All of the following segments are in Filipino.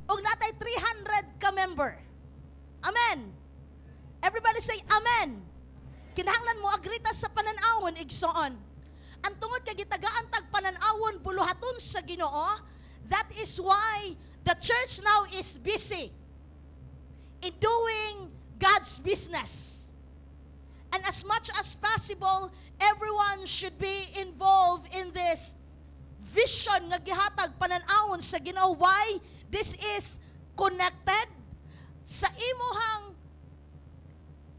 ug natay 300 ka member. Amen. Everybody say amen. Kinahanglan mo agrita sa panan-awon igsoon. Ang tungod kay gitagaan tag panan-awon buluhaton sa Ginoo, that is why the church now is busy in doing God's business. And as much as possible, everyone should be involved in this vision nga gihatag panan-awon sa Ginoo. Why? This is connected sa imuhang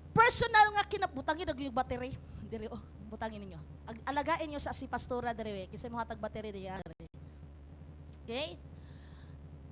personal nga kinabutangin og yung battery. Diri butangin ninyo. Alagain niyo sa si pastora diri kasi mo hatag battery diya. Okay?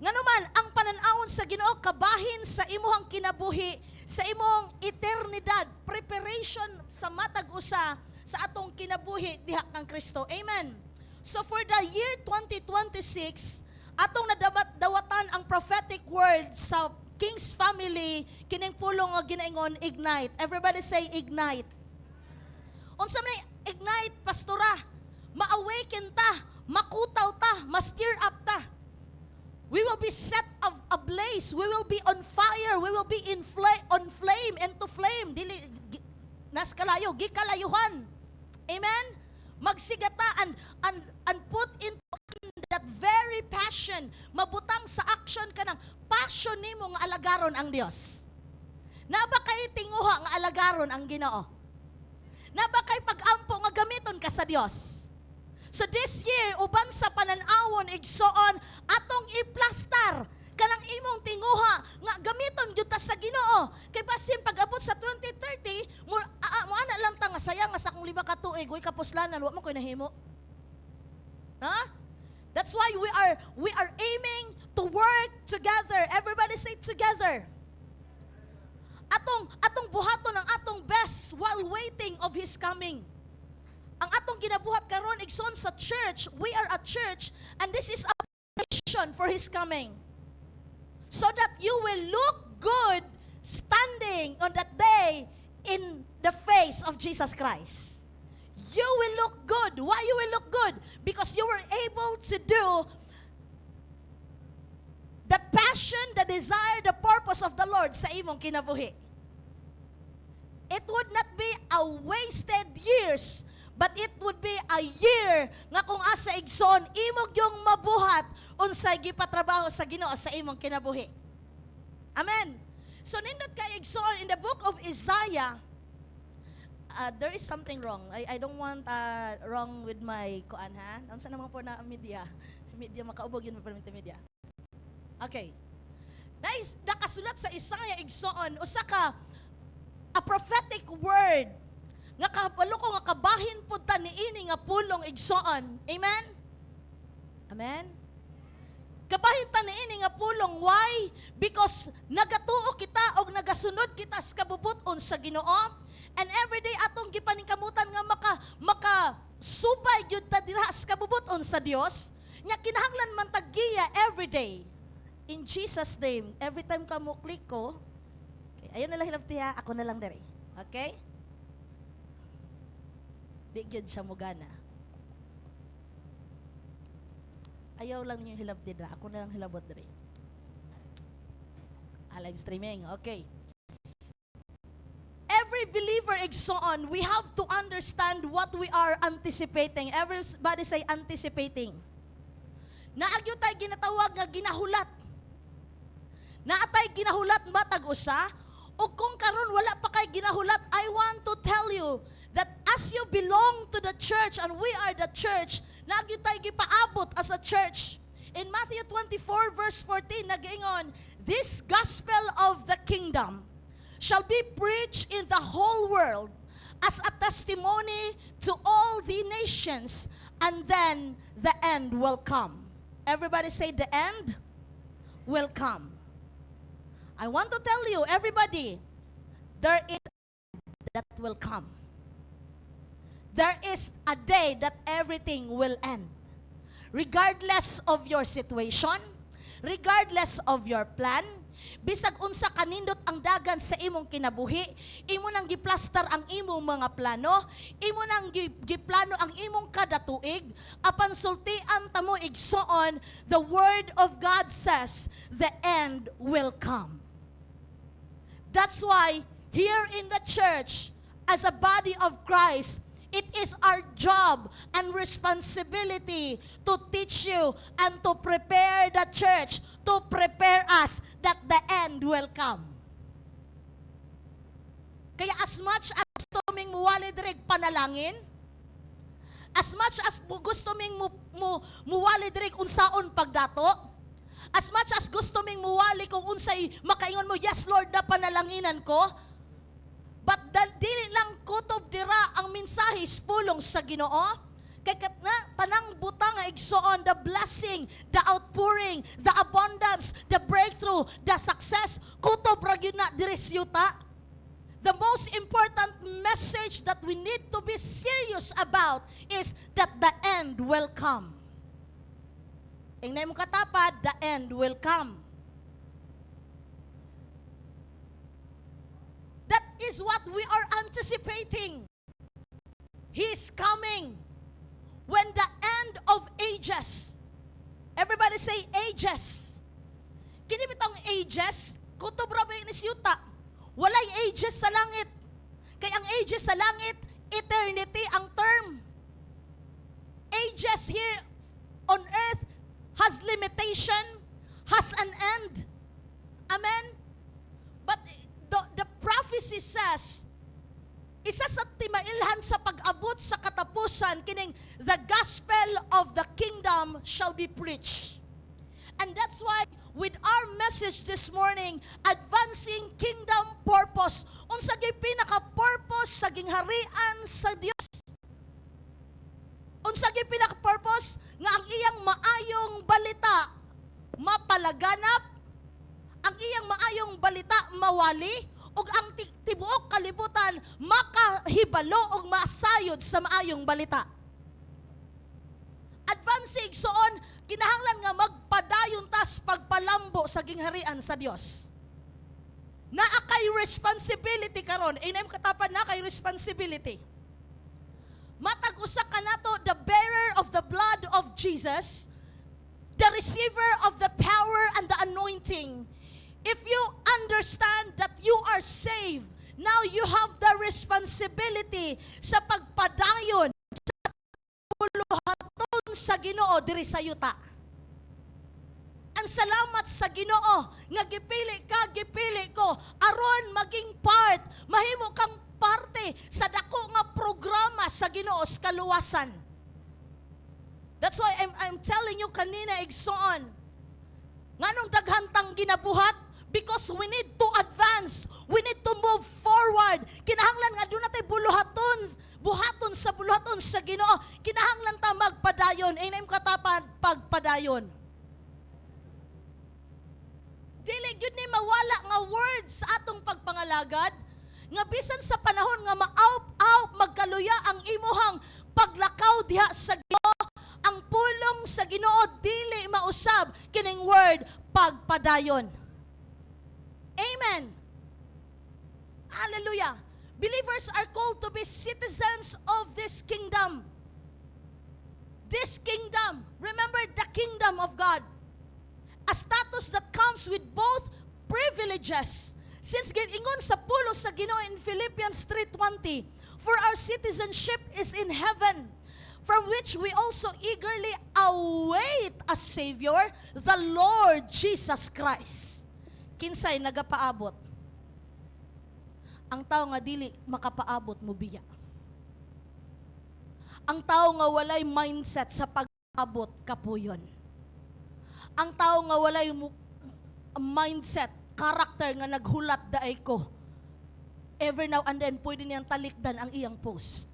Nganuman ang panan-awon sa Ginoo kabahin sa imuhang kinabuhi, sa imong eternidad, preparation sa matag usa sa atong kinabuhi diha kang Kristo. Amen. So for the year 2026, atong nadawatan ang prophetic word sa King's family kining pulong nga ginaingon ignite. Everybody say ignite. Unsa man ignite pastora? Ma-awaken ta, makutaw ta, ma-stir up ta. We will be set ablaze. We will be on fire. We will be on flame and to flame. Dili nas kalayo, gikalayuhan. Amen. Magsigata and put into that very passion. Mabutang sa action ka ng passion nimo nga alagaron ang Dios. Naba kay tinguha nga alagaron ang Ginoo. Naba kay pag-ampo nga gamiton ka sa Dios. So this year, uban sa panan-awon igsoon, atong iplastar kanang imong tinguha nga gamiton gyud ta sa Ginoo. Kay basin pag-abot sa 2030, mo ana lang ta nga sayang nga sa akong 5 ka tuig, way kapuslanan, wa mo koy nahimo. Ha? That's why we are aiming to work together. Everybody say together. Atong buhaton ang atong best while waiting of His coming. Ang atong ginabuhat karon igsoon sa church, we are a church and this is a preparation for His coming. So that you will look good standing on that day in the face of Jesus Christ. You will look good. Why you will look good? Because you were able to do the passion, the desire, the purpose of the Lord sa imong kinabuhi. It would not be a wasted years, but it would be a year nga kung asa igsoon imong yung mabuhat unsay gipatrabaho sa Ginoo sa imong kinabuhi. Amen. So nindot kay igsoon in the book of Isaiah, there is something wrong. I don't want wrong with my kuan ha. Unsa naman po na media makaubog yun pa media. Okay. Nakasulat sa Isaiah igsoon usa ka a prophetic word nga kahapalo ko nga kabahin pud ta niini nga pulong igsoon. Amen? Amen? Kabahin ta niini nga pulong. Why? Because nagatuo kita og nagasunod kita sa kabubuton sa Ginoo. And everyday atong gipaningkamutan nga maka subay gyud ta diha sa kabubuton sa Dios. Nya kinahanglan man taggiya everyday. In Jesus name, every time ka mo click ko, okay, ayun na lang hilabtiha, ako na lang dere. Okay? Di gyud siya mugana. Ayaw lang niyo hilabti dira, ako na lang hilabot dere. Live streaming, okay. Every believer igsoon, we have to understand what we are anticipating. Everybody say anticipating. Naagyo tay ginatawag nga ginahulat. Naatay ginahulat matag usa, o kung karon wala pa kay ginahulat, I want to tell you that as you belong to the church and we are the church, naagyo tay gipaabot as a church. In Matthew 24 verse 14 nag-ingon, this gospel of the kingdom shall be preached in the whole world as a testimony to all the nations, and then the end will come. Everybody say the end will come. I want to tell you, everybody, there is a day that will come. There is a day that everything will end. Regardless of your situation, regardless of your plan, Bisag unsa kanindot ang dagan sa imong kinabuhi, imo nang giplastar ang imong mga plano, imo nang giplano ang imong kada tuig, apan sultian ta mo igsoon, the word of God says, the end will come. That's why here in the church, as a body of Christ, it is our job and responsibility to teach you and to prepare the church, to prepare us that the end will come. Kaya as much as gusto ming muwali direk panalangin, as much as gusto ming muwali direk unsaon pagdato, as much as gusto ming muwali kung unsay makaingon mo, yes Lord, na panalanginan ko, but dili lang kutob dira ang mensahe pulong sa Ginoo, kay na tanang butang nga igsoon, the blessing, the outpouring, the abundance, the breakthrough, the success, kutob ra gyud na diri sa yuta. The most important message that we need to be serious about is that the end will come. Ingnay mo katapad, the end will come. That is what we are anticipating. He's coming when the end of ages. Everybody say ages. Kini bitong ages, kutob ra ba ni siyuta. Walay ages sa langit. Kay ang ages sa langit, eternity ang term. Ages here on earth has limitation, has an end. Amen? But the prophecy says, isa sa timailhan sa pag-abot sa katapusan, kining the gospel of the kingdom shall be preached. And that's why, with our message this morning, advancing kingdom purpose, unsa gyud pinaka-purpose sa gingharian sa Dios. Unsa gyud pinaka-purpose nga ang iyang maayong balita mapalaganap, ang iyang maayong balita mawali, ug ang tibuok kalibutan makahibalo ug masayod sa maayong balita. Advancing soon, kinahanglan nga magpadayon tas pagpalambo sa gingharian sa Dios. Naa kay responsibility karon, inay katapan na kay responsibility. Matag usa ka nato the bearer of the blood of Jesus, the receiver of the power and the anointing. If you understand that you are saved, now you have the responsibility sa pagpadayon sa puluhaton sa Ginoo diri sa yuta. Ang salamat sa Ginoo nga gipili ko aron maging part, mahimo kang parte sa dako nga programa sa Ginoo sa kaluwasan. That's why I'm telling you kanina igsoon, nganong daghantang ginabuhat. Because we need to advance. We need to move forward. Kinahanglan nga doon natin buhaton sa Ginoo. Kinahanglan ta magpadayon. Ay naim katapad, pagpadayon. Dili gyud ni mawala nga words sa atong pagpangalagad, nga bisan sa panahon nga maaw magkaluya ang imuhang paglakaw diha sa Ginoo, ang pulong sa Ginoo dili mausab kining word pagpadayon. Amen. Hallelujah. Believers are called to be citizens of this kingdom. This kingdom. Remember the kingdom of God. A status that comes with both privileges. Since ingon sa pulo sa Ginoo in Philippians 3:20, for our citizenship is in heaven, from which we also eagerly await a Savior, the Lord Jesus Christ. Kinsay nagapaabot? Ang tao nga dili makapaabot mo biya. Ang tao nga walay mindset sa pag-abot kapuyon. Ang tao nga walay mindset, character nga naghulat daay ko. Every now and then pwede niyang talikdan ang iyang post.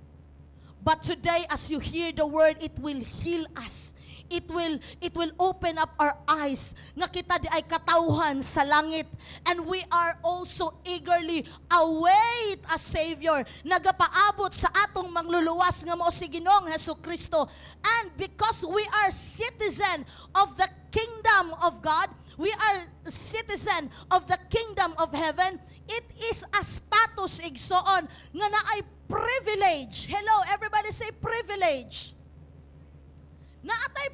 But today as you hear the word, it will heal us. It will open up our eyes nga kita di ay katawhan sa langit, and we are also eagerly await a Savior nagapaabot sa atong mangluluwas nga mao si Ginoong Hesukristo. And because we are citizen of the kingdom of God, we are citizen of the kingdom of heaven, it is a status igsoon nga naay privilege. Hello, everybody say privilege. Naatay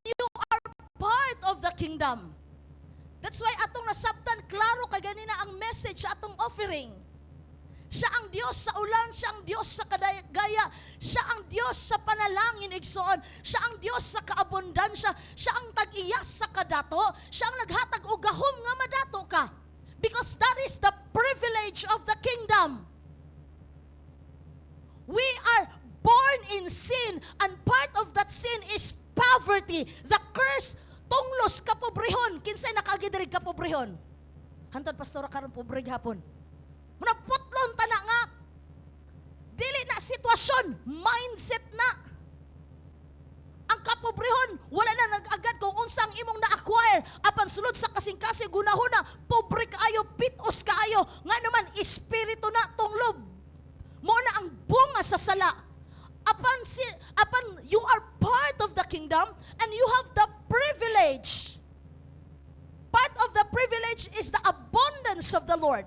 you are part of the kingdom. That's why atong nasabtan klaro kay ganina ang message sa atong offering. Siya ang Diyos sa ulan, siya ang Diyos sa kadagaya, siya ang Diyos sa panalangin igsoon, siya ang Diyos sa kaabundansya, siya ang tag-iya sa kadato, siya ang naghatag og gahom nga madato ka. Because that is the privilege of the kingdom. We are born in sin, and part of that sin is poverty. The curse, tunglos kapobrehon. Kinsay nakagidirig kapobrehon? Hantod pastora karon pobre hapon. Muna putlon tana nga. Dili na sitwasyon, mindset na. Ang kapobrehon, wala na nag-agad kung unsang imong na-acquire. Apan sulod sa kasing-kasing gunahuna, pobre kaayo, pitos kaayo. Nga naman, espiritu na tunglob. Mo na ang bunga sa sala. Apan you are part of the kingdom and you have the privilege. Part of the privilege is the abundance of the Lord.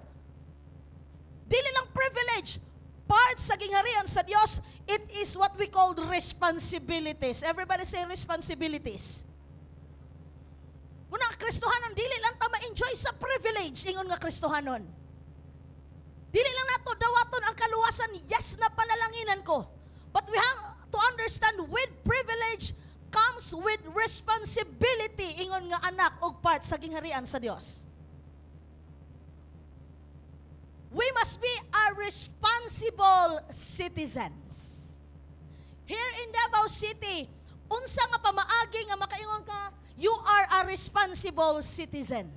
Dili lang privilege, part sa gingharian sa Dios, it is what we call responsibilities. Everybody say responsibilities. Muna ang Kristohanon, dili lang ta ma-enjoy sa privilege, ingon nga Kristohanon. Dili lang nato dawaton ang kaluwasan, yes na panalanginan ko. But we have to understand with privilege comes with responsibility, ingon nga anak og part sa gingharian sa Dios. We must be a responsible citizens. Here in Davao City, unsa nga pamaagi nga makaingon ka, you are a responsible citizen.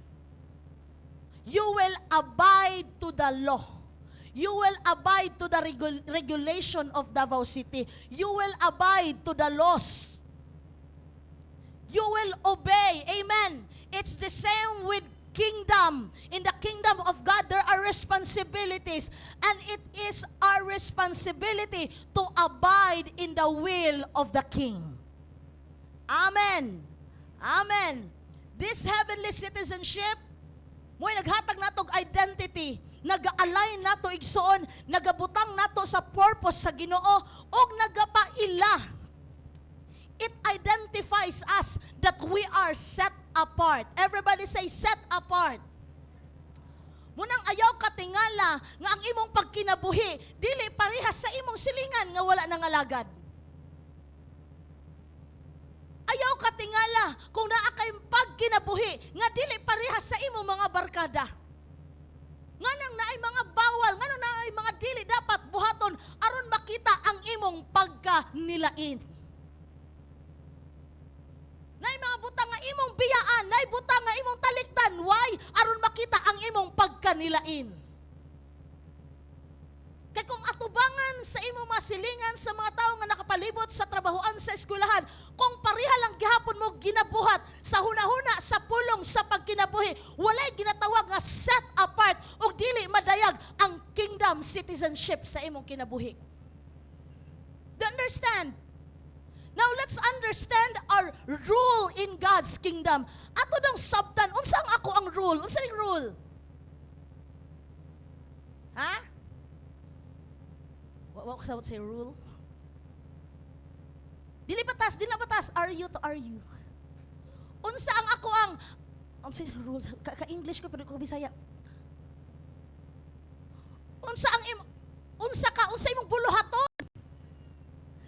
You will abide to the law. You will abide to the regulation of Davao City. You will abide to the laws. You will obey. Amen. It's the same with kingdom. In the kingdom of God, there are responsibilities, and it is our responsibility to abide in the will of the King. Amen. Amen. This heavenly citizenship, mo'y naghatag natog identity, nag-align nato igsoon, nagabutang nato sa purpose sa Ginoo, og nagapaila. It identifies us that we are set apart. Everybody say set apart. Munang ayaw katingala nga ang imong pagkinabuhi dili parehas sa imong silingan nga wala nang alagad. Ayaw katingala kung naa kay pagkinabuhi nga dili parehas sa imong mga barkada. Nganang naay mga bawal, nganang naay mga dili dapat buhaton aron makita ang imong pagkanilain. Nay mga butang nga imong biyaan, nay butang nga imong talikdan, why? Aron makita ang imong pagkanilain. Kay kung atubangan sa imong masilingan sa mga tao nga nakapalibot sa trabahoan sa eskwelahan, kung pareha lang gihapon mo ginabuhat sa hunahuna sa pulong sa pagkinabuhi, walay ginatawag nga set apart ug dili madayag ang kingdom citizenship sa imong kinabuhi. Do you understand? Now let's understand our rule in God's kingdom. Ato dang sabtan, unsang ako ang rule? Unsang rule? Ha? What ko say rule? Dili batas. Are you to are you? Unsa ang ako ang unsay rule? Ka-English ko pero ko Bisaya. Unsa imong buluhaton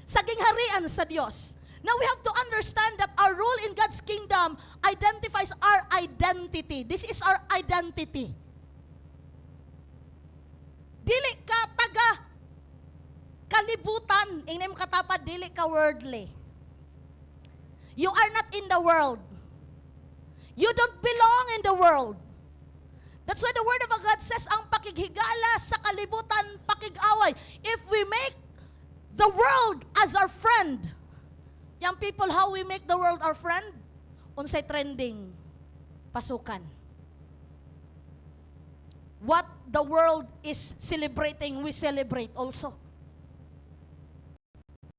sa gingharian sa Dios. Now we have to understand that our role in God's kingdom identifies our identity. This is our identity. Dili ka taga kalibutan, ingnem katapad dili ka worldly. You are not in the world. You don't belong in the world. That's why the word of God says ang pakighigala sa kalibutan pakig-away. If we make the world as our friend. Young people, how we make the world our friend? Unsay trending? Pasukan. What the world is celebrating, we celebrate also.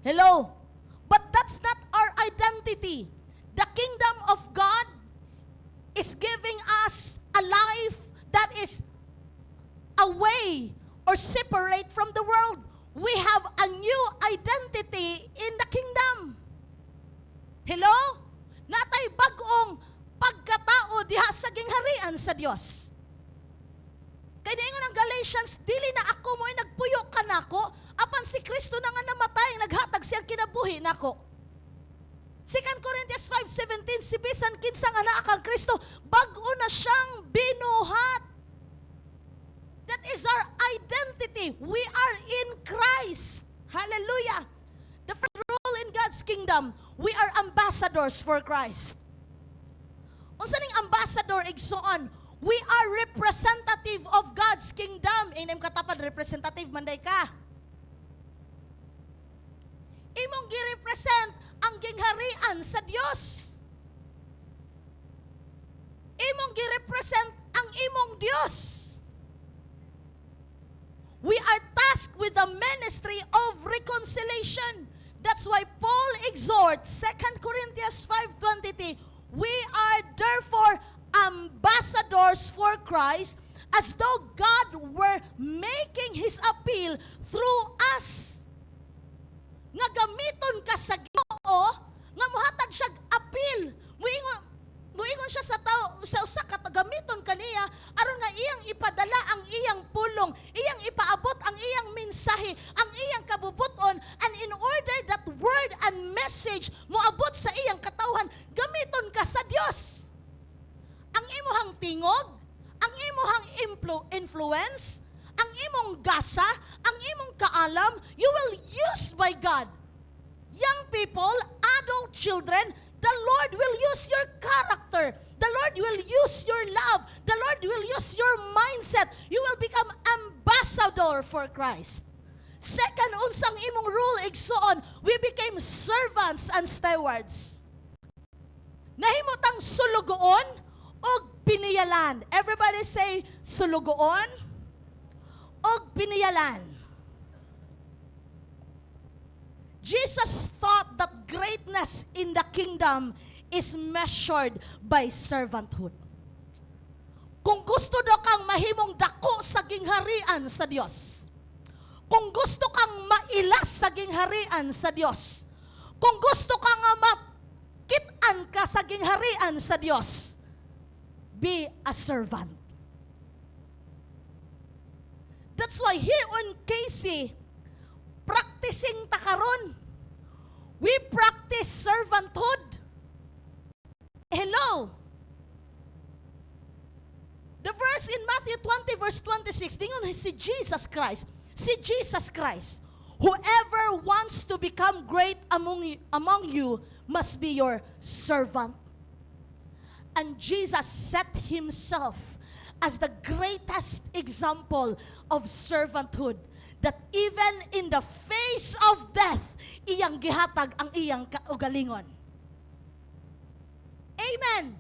Hello? But that's not our identity. The kingdom of God is giving us a life that is away or separate from the world. We have a new identity in the kingdom. Hello? Natay bag-ong pagkatao diha sa gingharian sa Dios. Kay niingon ang Galatians, dili na ako mo'y nagpuyo ka nako, apan si Kristo na nga namatay, naghatag siyang kinabuhi nako. 2 Corinthians 5:17, si bisan kinsa nga naa kang Kristo, bag-o na siyang binuhat. That is our identity. We are in Christ. Hallelujah. The first rule in God's kingdom, we are ambassadors for Christ. Unsa ning ambassador igsuon? We are representative of God's kingdom. Inem katapad representative manday ka. Imong gi-represent ang gingharian sa Dios. Imong gi-represent ang imong Dios. We are tasked with the ministry of reconciliation. That's why Paul exhorts, 2 Corinthians 5:23, we are therefore ambassadors for Christ, as though God were making His appeal through us. Nga gamiton ka sa Ginoo, nga muhatag siya appeal. Muingon siya sa tao, sa usa ka gamiton kaniya aron nga iyang ipadala ang iyang pulong, iyang ipaabot ang iyang mensahe, ang iyang kabubuton, and in order that word and message moabot sa iyang katawhan, gamiton ka sa Dios. Ang imuhang tingog, ang imuhang influence, ang imong gasa, ang imong kaalam, you will use by God. Young people, adult children, the Lord will use your character. The Lord will use your love. The Lord will use your mindset. You will become ambassador for Christ. Second, unsang imong rule igsuon, we became servants and stewards. Nahimutang sulugoon o piniyalan. Everybody say, sulugoon o piniyalan. Jesus thought that greatness in the kingdom is measured by servanthood. Kung gusto daw kang mahimong dako sa gingharian sa Dios, kung gusto kang mailas sa gingharian sa Dios, kung gusto kang makitaan ka sa gingharian sa Dios, be a servant. That's why here on KC, practicing takaron, we practice servanthood. Hello. The verse in Matthew 20 verse 26, dingon si Jesus Christ. Si Jesus Christ, whoever wants to become great among you must be your servant. And Jesus set himself as the greatest example of servanthood, that even in the face of death, iyang gihatag ang iyang kaugalingon. Amen.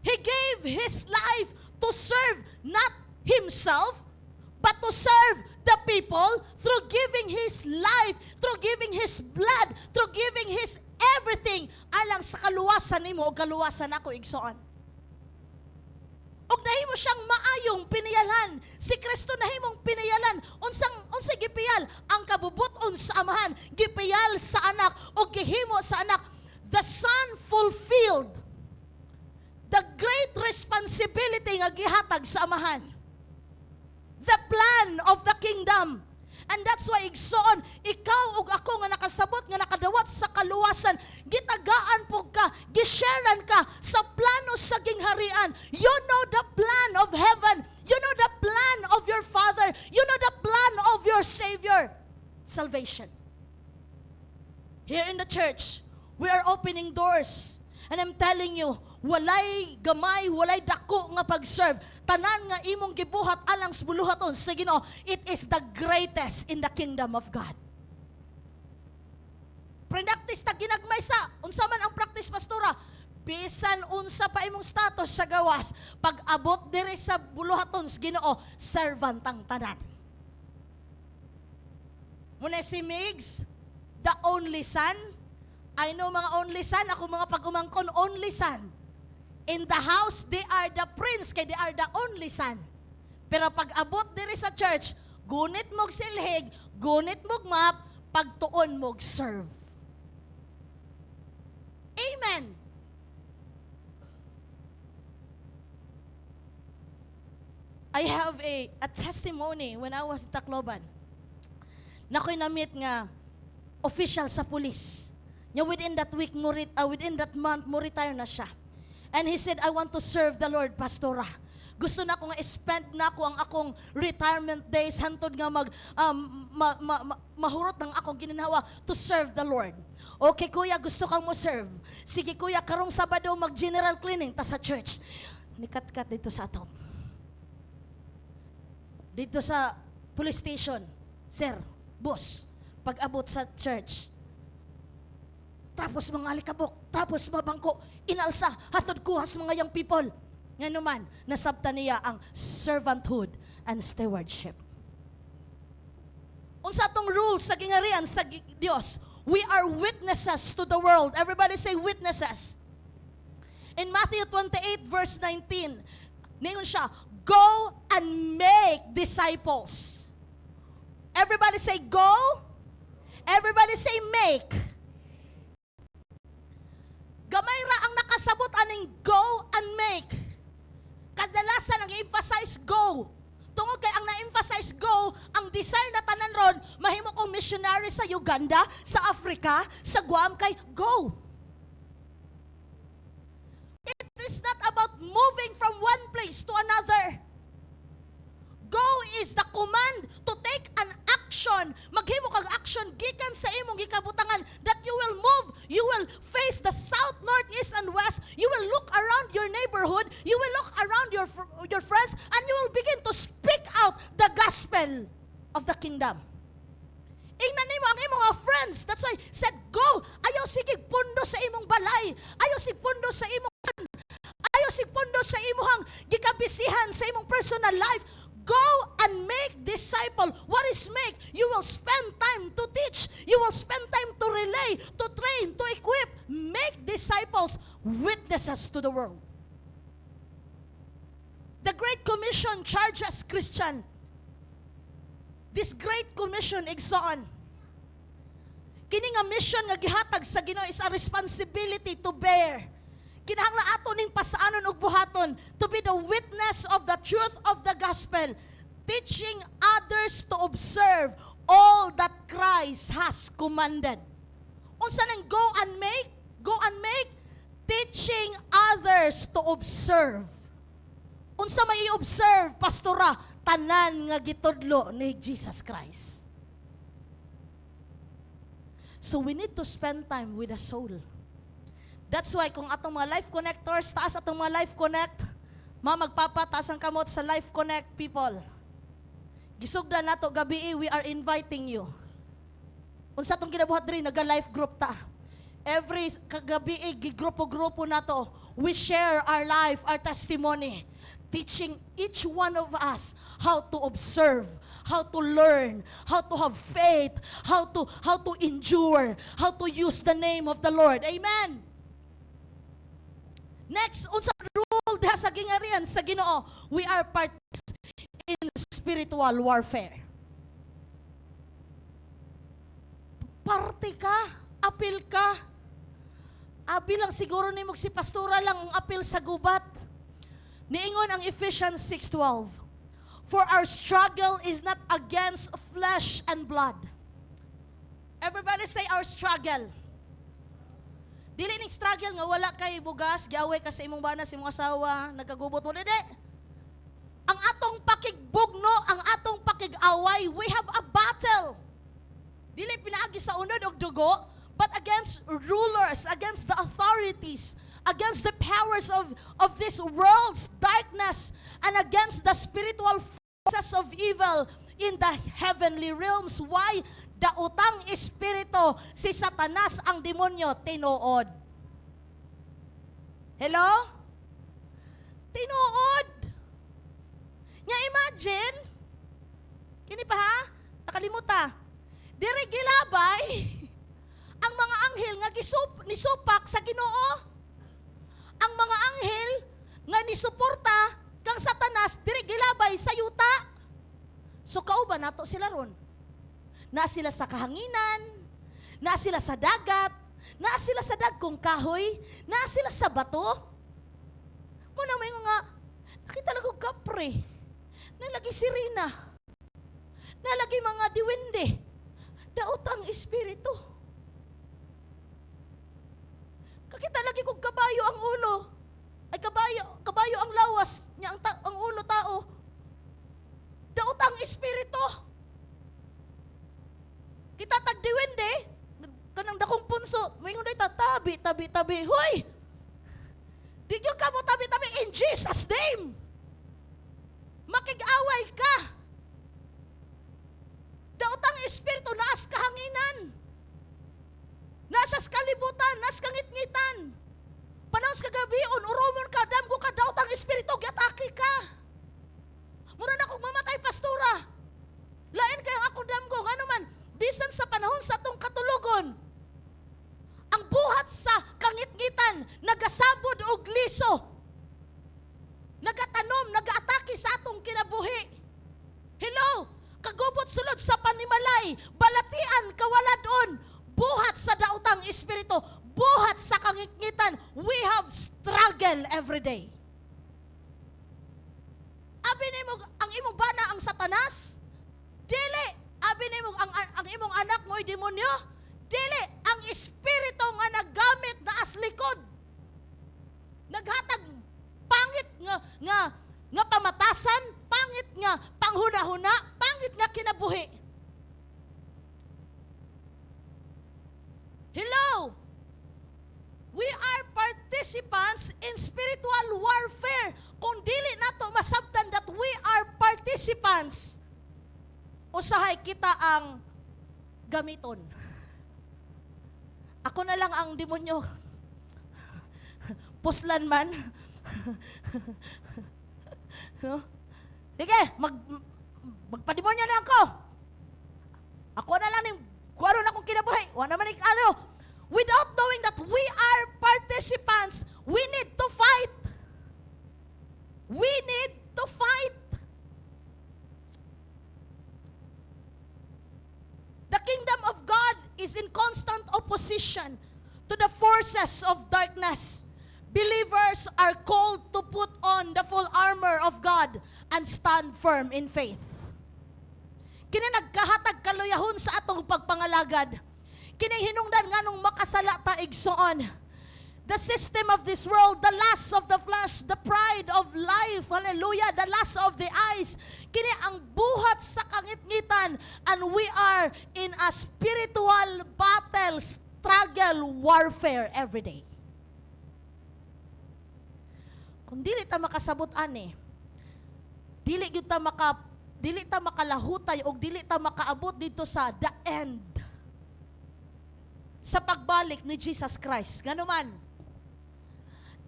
He gave his life to serve not himself, but to serve the people through giving his life, through giving his blood, through giving his everything alang sa kaluwasan nimo o kaluwasan ako igsoon. Og nahimo siyang maayong piniyalan. Si Kristo nahimong piniyalan. Unsay gipiyal? Ang kabubuton sa Amahan, gipiyal sa anak o gihimo sa anak. The Son fulfilled the great responsibility nga gihatag sa Amahan. The plan of the kingdom. And that's why igsoon, ikaw ug ako nga nakasabot, nga nakadawat sa kaluwasan, gitagaan po ka, gisharean ka sa plano sa gingharian. You know the plan of heaven. You know the plan of your Father. You know the plan of your Savior. Salvation. Here in the church, we are opening doors. And I'm telling you, walay gamay, walay dako nga pag-serve. Tanan nga imong gibuhat alang sa buluhaton sa Ginoo, it is the greatest in the kingdom of God. Practice ta ginagmay sa, unsa man ang practice pastora, bisan unsa pa imong status sa gawas, pag abot diri sa buluhaton sa Ginoo, servant ang tanan. Muna si Migs, the only son. I know mga only son, ako mga pag-umangkon, only son. In the house, they are the prince, kay they are the only son. Pero pag abot diri sa church, gunit mog silhig, gunit mog map, pagtuon mog serve. Amen. I have a testimony when I was in Tacloban. Na ko'y na-meet nga official sa police. Nya within that week, within that month, mo retire na siya. And he said, I want to serve the Lord, Pastora. Gusto na ko nga spend na ko ang akong retirement days hantod nga mahurot ng akong gininawa to serve the Lord. Okay, kuya, gusto kang mo serve. Sige, kuya, karong Sabado mag-general cleaning ta sa church. Nikat-kat dito sa ato. Dito sa police station. Sir, boss, pag-abot sa church, tapos mga alikabok, tapos mabangko, inalsa, hatod kuhas mga young people. Nga naman, nasabta niya ang servanthood and stewardship. Unsa atong rules sa gingarian sa Dios, we are witnesses to the world. Everybody say witnesses. In Matthew 28 verse 19, ningon siya, go and make disciples. Everybody say go. Everybody say make. Gamay ra ang nakasabot aning go and make. Kadalasan ang emphasize go. Tungod kay ang na-emphasize go, ang desire na tanan ron, mahimo kong missionary sa Uganda, sa Africa, sa Guam, kay go. It is not about moving from one place to another. Go is the command to take an action. Maghimo kag action gikan sa imong gikabutangan that you will move, you will face the south, north, east, and west. You will look around your neighborhood, you will look around your friends, and you will begin to speak out the gospel of the kingdom. Ingnan nimo ang imong mga friends. That's why said go. Ayaw sigig pundo sa imong balay. Ayaw sig pundo sa imong pundo sa imong gikabisihan sa imong personal life. Go and make disciple. What is make? You will spend time to teach. You will spend time to relay, to train, to equip. Make disciples, witnesses to the world. The Great Commission charges Christian. This Great Commission igsoon. Kini nga mission nga gihatag sa Ginoo is a responsibility to bear. Kinahanglan ato ning pasaanon ug buhaton to be the witness of the truth of the gospel, teaching others to observe all that Christ has commanded. Unsa nang go and make? Go and make, teaching others to observe. Unsa may i-observe, pastora? Tanan nga gitudlo ni Jesus Christ. So we need to spend time with the soul. That's why kung atong mga life connectors, taas atong mga life connect, magpapataas ang kamot sa life connect people. Gisugdan nato gabi, we are inviting you. Unsa atong ginabuhat diri, naga-life group ta. Every kagabi, gigrupo-grupo nato, we share our life, our testimony, teaching each one of us how to observe, how to learn, how to have faith, how to endure, how to use the name of the Lord. Amen. Next, unsa rule diha sa gingarian sa Ginoo, we are part in spiritual warfare. Parte ka, apil ka. Abi lang siguro nimog si pastora lang ang apil sa gubat. Niingon ang Ephesians 6:12. For our struggle is not against flesh and blood. Everybody say our struggle. Dili ning struggle nga wala kay bugas, giaway ka sa imong bana, sa imong asawa, nagkagubot mo, dili. Ang atong pakigbugno, ang atong pakigaway, we have a battle. Dili pinaagi sa unod og dugo, but against rulers, against the authorities, against the powers of this world's darkness, and against the spiritual forces of evil in the heavenly realms. Why? Daotang espiritu, si Satanas ang demonyo, tinuod. Hello? Tinuod. Nya imagine, kini pa ha? Nakalimuta. Diri gilabay, ang mga anghel nga nisupak sa Ginoo. Ang mga anghel, ni suporta kang Satanas diri gilabay sa yuta. So kauban nato sila ron. Na sila sa kahanginan, na sila sa dagat, na sila sa dagkong kahoy, na sila sa bato. Muna may nga nakita lang og kapre. Nalagi sirena. Nalagi mga diwende. Daotang espiritu. Kakita lagi kong kabayo ang ulo. Ay kabayo ang lawas niya ang ulo tao. Daotang espiritu. Kita tagdiwende, kanang dakong punso, moingon day tabi. Hoy! Di gyud ka mo tabi in Jesus name. Makig-away ka. Daotang espiritu naas kahanginan. Nasa kalibutan, nas kangit-ngitan. Panahon sa kagabion, urumon ka, damgo ka, daotang espiritu, giatake ka. Mura na kong mamatay, pastora. Lain kayo ako damgo, ano man, bisan sa panahon sa atong katulugon, ang buhat sa kangit-ngitan, nagasabod og liso. Nagatanom, nagaatake sa atong kinabuhi. Hello? Kagubot sulod sa panimalay, balatian, kawaladon, buhat sa daotang espiritu, buhat sa kangit-ngitan, we have struggle every day. Abi nimo ang imong bana ang Satanas? Dili. Abi nimo ang imong anak mo ay demonyo? Dili. Ang espiritu nga naggamit na as likod. Naghatag pangit nga pamatasan, pangit nga panghuna-huna, pangit nga kinabuhi. Hello! We are participants in spiritual warfare. Kung dili nato masabtan that we are participants, usahay kita ang gamiton. Ako na lang ang demonyo. Puslan man. No? Sige, magpademonyo na ako. Ako na lang yung kuwaro na akong kinabuhay. Wala naman without knowing that we are participants, we need to fight. We need to fight. The kingdom of God is in constant opposition to the forces of darkness. Believers are called to put on the full armor of God and stand firm in faith. Kini nagkahatag kaluyahon sa atong pagpangalagad. Kini hinungdan nganong makasala ta igsoon. The system of this world, the lust of the flesh, the pride of life, hallelujah, the lust of the eyes. Kini ang buhat sa kangit-ngitan, and we are in a spiritual battle, struggle, warfare every day. Kung dili ta makasabot ani, dili ta makalahutay o dili ta makaabot dito sa the end. Sa pagbalik ni Jesus Christ. Ngano man.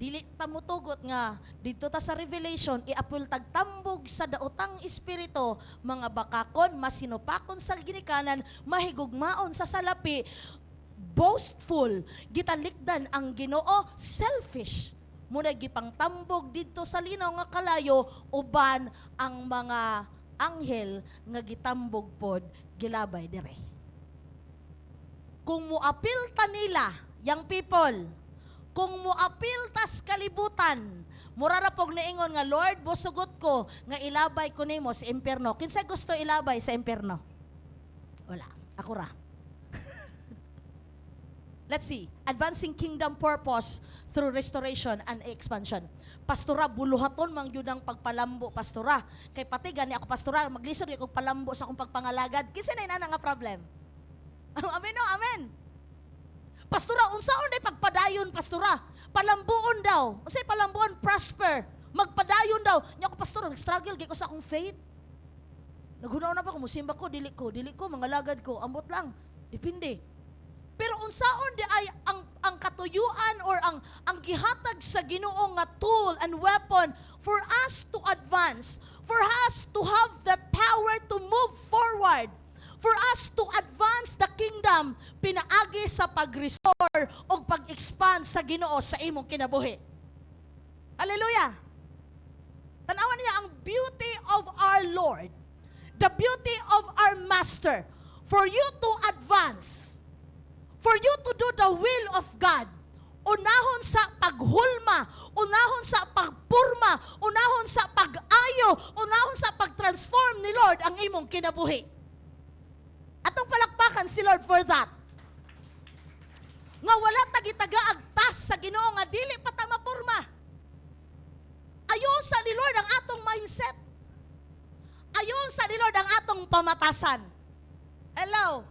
Dili ta motugot nga dito ta sa Revelation iapil tagtambog sa daotang espiritu, mga bakakon, masinupakon sa ginikanan, mahigugmaon sa salapi, boastful, gitalikdan ang Ginoo, selfish. Muna gipangtambog dito sa linaw nga kalayo, uban ang mga anghel nga gitambog pod gilabay dire. Kung muapil ta nila, young people, kung muapil tas kalibutan, murarapog naingon nga, Lord, busugot ko nga ilabay ko nimo sa impierno. Kinsa gusto ilabay sa impierno? Wala, ako ra. Let's see, advancing kingdom purpose through restoration and expansion. Pastora, buluhaton mang yun ang pagpalambo, pastora. Kay pati gani ako, pastora, maglisod ako palambo sa akong pagpangalagad. Kinsa na ina nga problem? Amen o, amen. Pastora, unsaon day pagpadayon, pastora? Palambuon daw. Unsay palambuon, prosper. Magpadayon daw. Nya ako, pastora, nag-struggle ko sa akong faith. Naghunaw na ba ko, musimba ko, dili ko, mga lagad ko, ambot lang. Depende. Pero unsaon di ay ang katuyuan or ang gihatag sa Ginoo nga tool and weapon for us to advance, for us to have the power to move forward, for us to advance the kingdom, pinaagi sa pag-restore o pag-expand sa Ginoo sa imong kinabuhi. Hallelujah! Tanawan niya ang beauty of our Lord, the beauty of our Master, for you to advance, for you to do the will of God. Unahon sa paghulma, unahon sa pagpurma, unahon sa pag-ayo, unahon sa pag-transform ni Lord ang imong kinabuhi. Atong palakpakan si Lord for that. Nga wala tagitaga agtas sa Ginoo nga dili pa ta mapurma. Ayon sa ni Lord ang atong mindset. Ayon sa ni Lord ang atong pamatasan. Hello.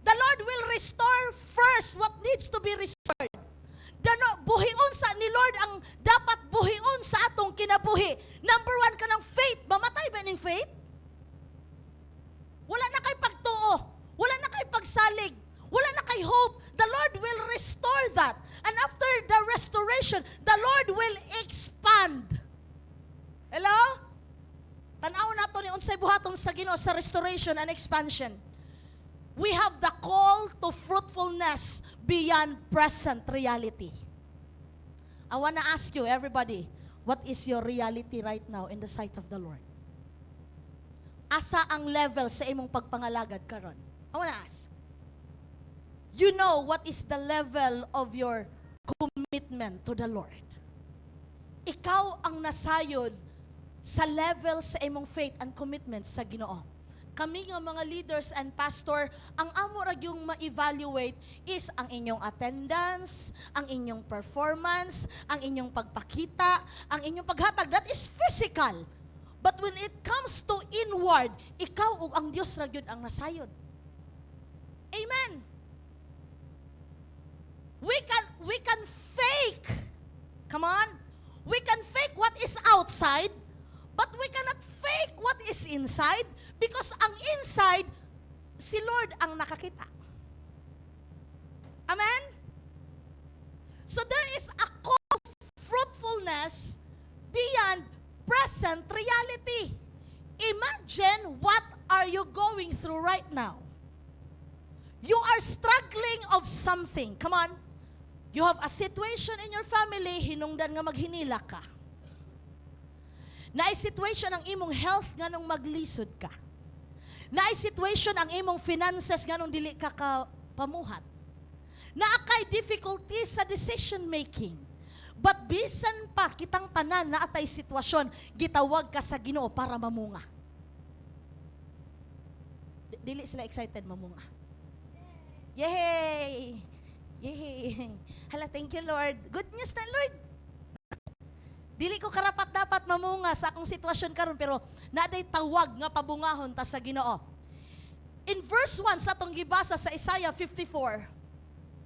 The Lord will restore first what needs to be restored. Buhion sa ni Lord ang dapat buhion sa atong kinabuhi. Number one ka ng faith. Mamatay ba ng faith? Wala na kay pagtuo. Wala na kay pagsalig. Wala na kay hope. The Lord will restore that. And after the restoration, the Lord will expand. Hello? Tanaw nato ni unsay buhaton sa Ginoo sa restoration and expansion. We have the call to fruitfulness beyond present reality. I want to ask you, everybody, what is your reality right now in the sight of the Lord? Asa ang level sa imong pagpangalagad karon? I want to ask. You know what is the level of your commitment to the Lord. Ikaw ang nasayod sa level sa imong faith and commitment sa Ginoo. Kami nga mga leaders and pastor, ang amo ra yung ma-evaluate is ang inyong attendance, ang inyong performance, ang inyong pagpakita, ang inyong paghatag. That is physical. But when it comes to inward, ikaw ug ang Dios ra gyud ang nasayod. Amen. We can fake. Come on. We can fake what is outside, but we cannot fake what is inside. Because ang inside, si Lord ang nakakita. Amen? So there is a call of fruitfulness beyond present reality. Imagine what are you going through right now. You are struggling of something. Come on. You have a situation in your family, hinungdan nga maghinila ka. Naay situation ang imong health nga nung maglisod ka. Naay situation ang imong finances nganong dili ka pamuhat. Naakay difficulties sa decision making. But bisan pa kitang tanan na atay sitwasyon, gitawag ka sa Ginoo para mamunga. Dili sila excited mamunga. Yay! Yay! Hala, thank you Lord. Good news na Lord. Dili ko karapat dapat mamunga sa akong sitwasyon karon pero naday tawag nga pabungahon ta sa Ginoo. In verse 1 sa atong gibasa sa Isaiah 54,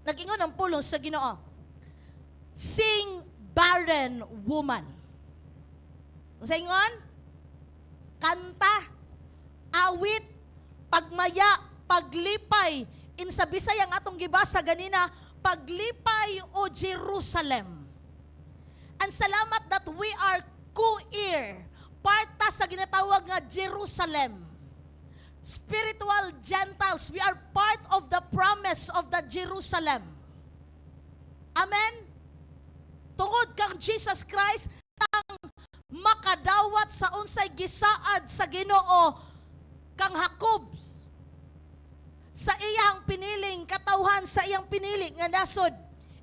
nag-ingon ang pulong sa Ginoo. Sing barren woman. Sa ingon? Kanta, awit, pagmaya, paglipay. In sa Bisaya ang atong gibasa ganina, paglipay o Jerusalem. And salamat that we are co-heir. Parta sa ginatawag nga Jerusalem. Spiritual Gentiles. We are part of the promise of the Jerusalem. Amen? Tungod kang Jesus Christ, tang makadawat sa unsay gisaad sa Ginoo kang Jacob. Sa iyang piniling katawhan, sa iyang pinili nga nasod.